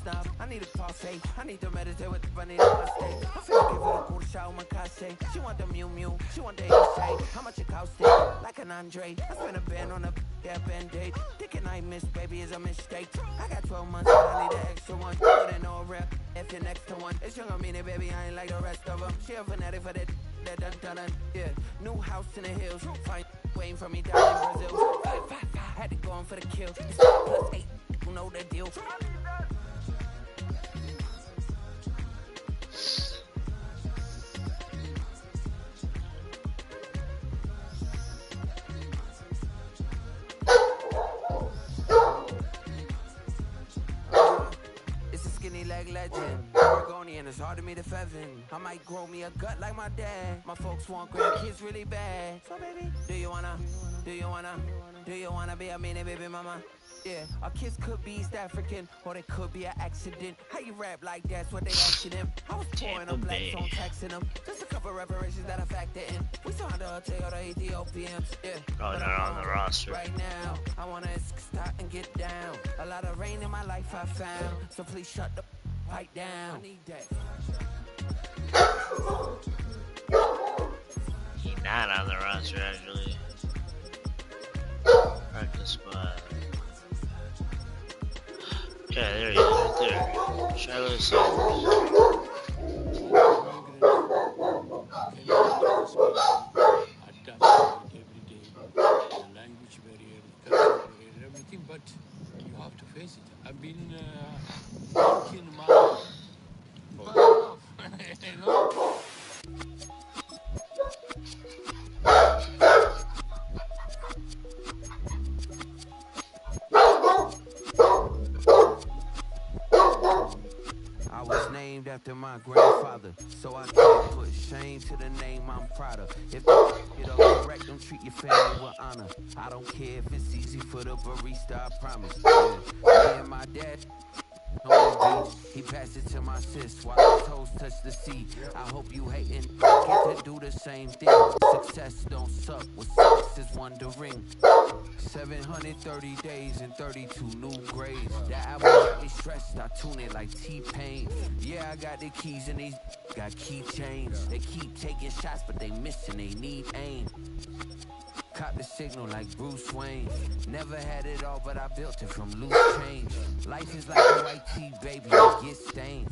snob. I need a parfait. I need to meditate with the bunny on my state. I feel give her a cool shower, my case. She want the Mew Mew. She want the Ishay. How much it cost it? Like an Andre. I spent a band on a band-aid. Thinking I miss, baby, is a mistake. I got 12 months, but I need an extra one. Wouldn't know a rep if you're next to one. It's young, I mean it, baby, I ain't like the rest of them. She a fanatic for that dun. Yeah, new house in the hills. Fine, waiting for me down in Brazil. 5, had to go on for the kill. It's 5+8, you know the deal. Legend, Oregonian, it's hard to meet a Fevin. I might grow me a gut like my dad. My folks want grandkids really bad. So baby, do you wanna be a mini baby mama? Yeah, our kids could be East African, or they could be an accident. How you rap like that's what they asking him? I was pouring on black phone texting them. Just a couple reparations that I factor in. We saw the Toyota Ethiopians, yeah. Oh, they're on the roster. Right now, I wanna start and get down. A lot of rain in my life I found, so please shut the pipe down. I need that. He's not on the roster, actually. Practice squad. Okay, there he is, right there. Charlotte Sanders. Language barrier, culture barrier, everything, but you have to face it. I've been working my butt off, you know? I was named after my grandfather, so I can't put shame to the name I'm proud of. If the get up correct, don't treat your family with honor. I don't care if it's easy for the barista, I promise. Yeah. Me and my dad on the beach, he passed it to my sis while his toes touch the sea. I hope you hatin', get to do the same thing. Success don't suck, what sucks is wondering. 730 days and 32 new grades. That album got me stressed, I tune it like T-Pain. Yeah, I got the keys and these got keychains. They keep taking shots, but they missing, they need aim. Caught the signal like Bruce Wayne. Never had it all, but I built it from loose change. Life is like a white tee, baby, it gets stained.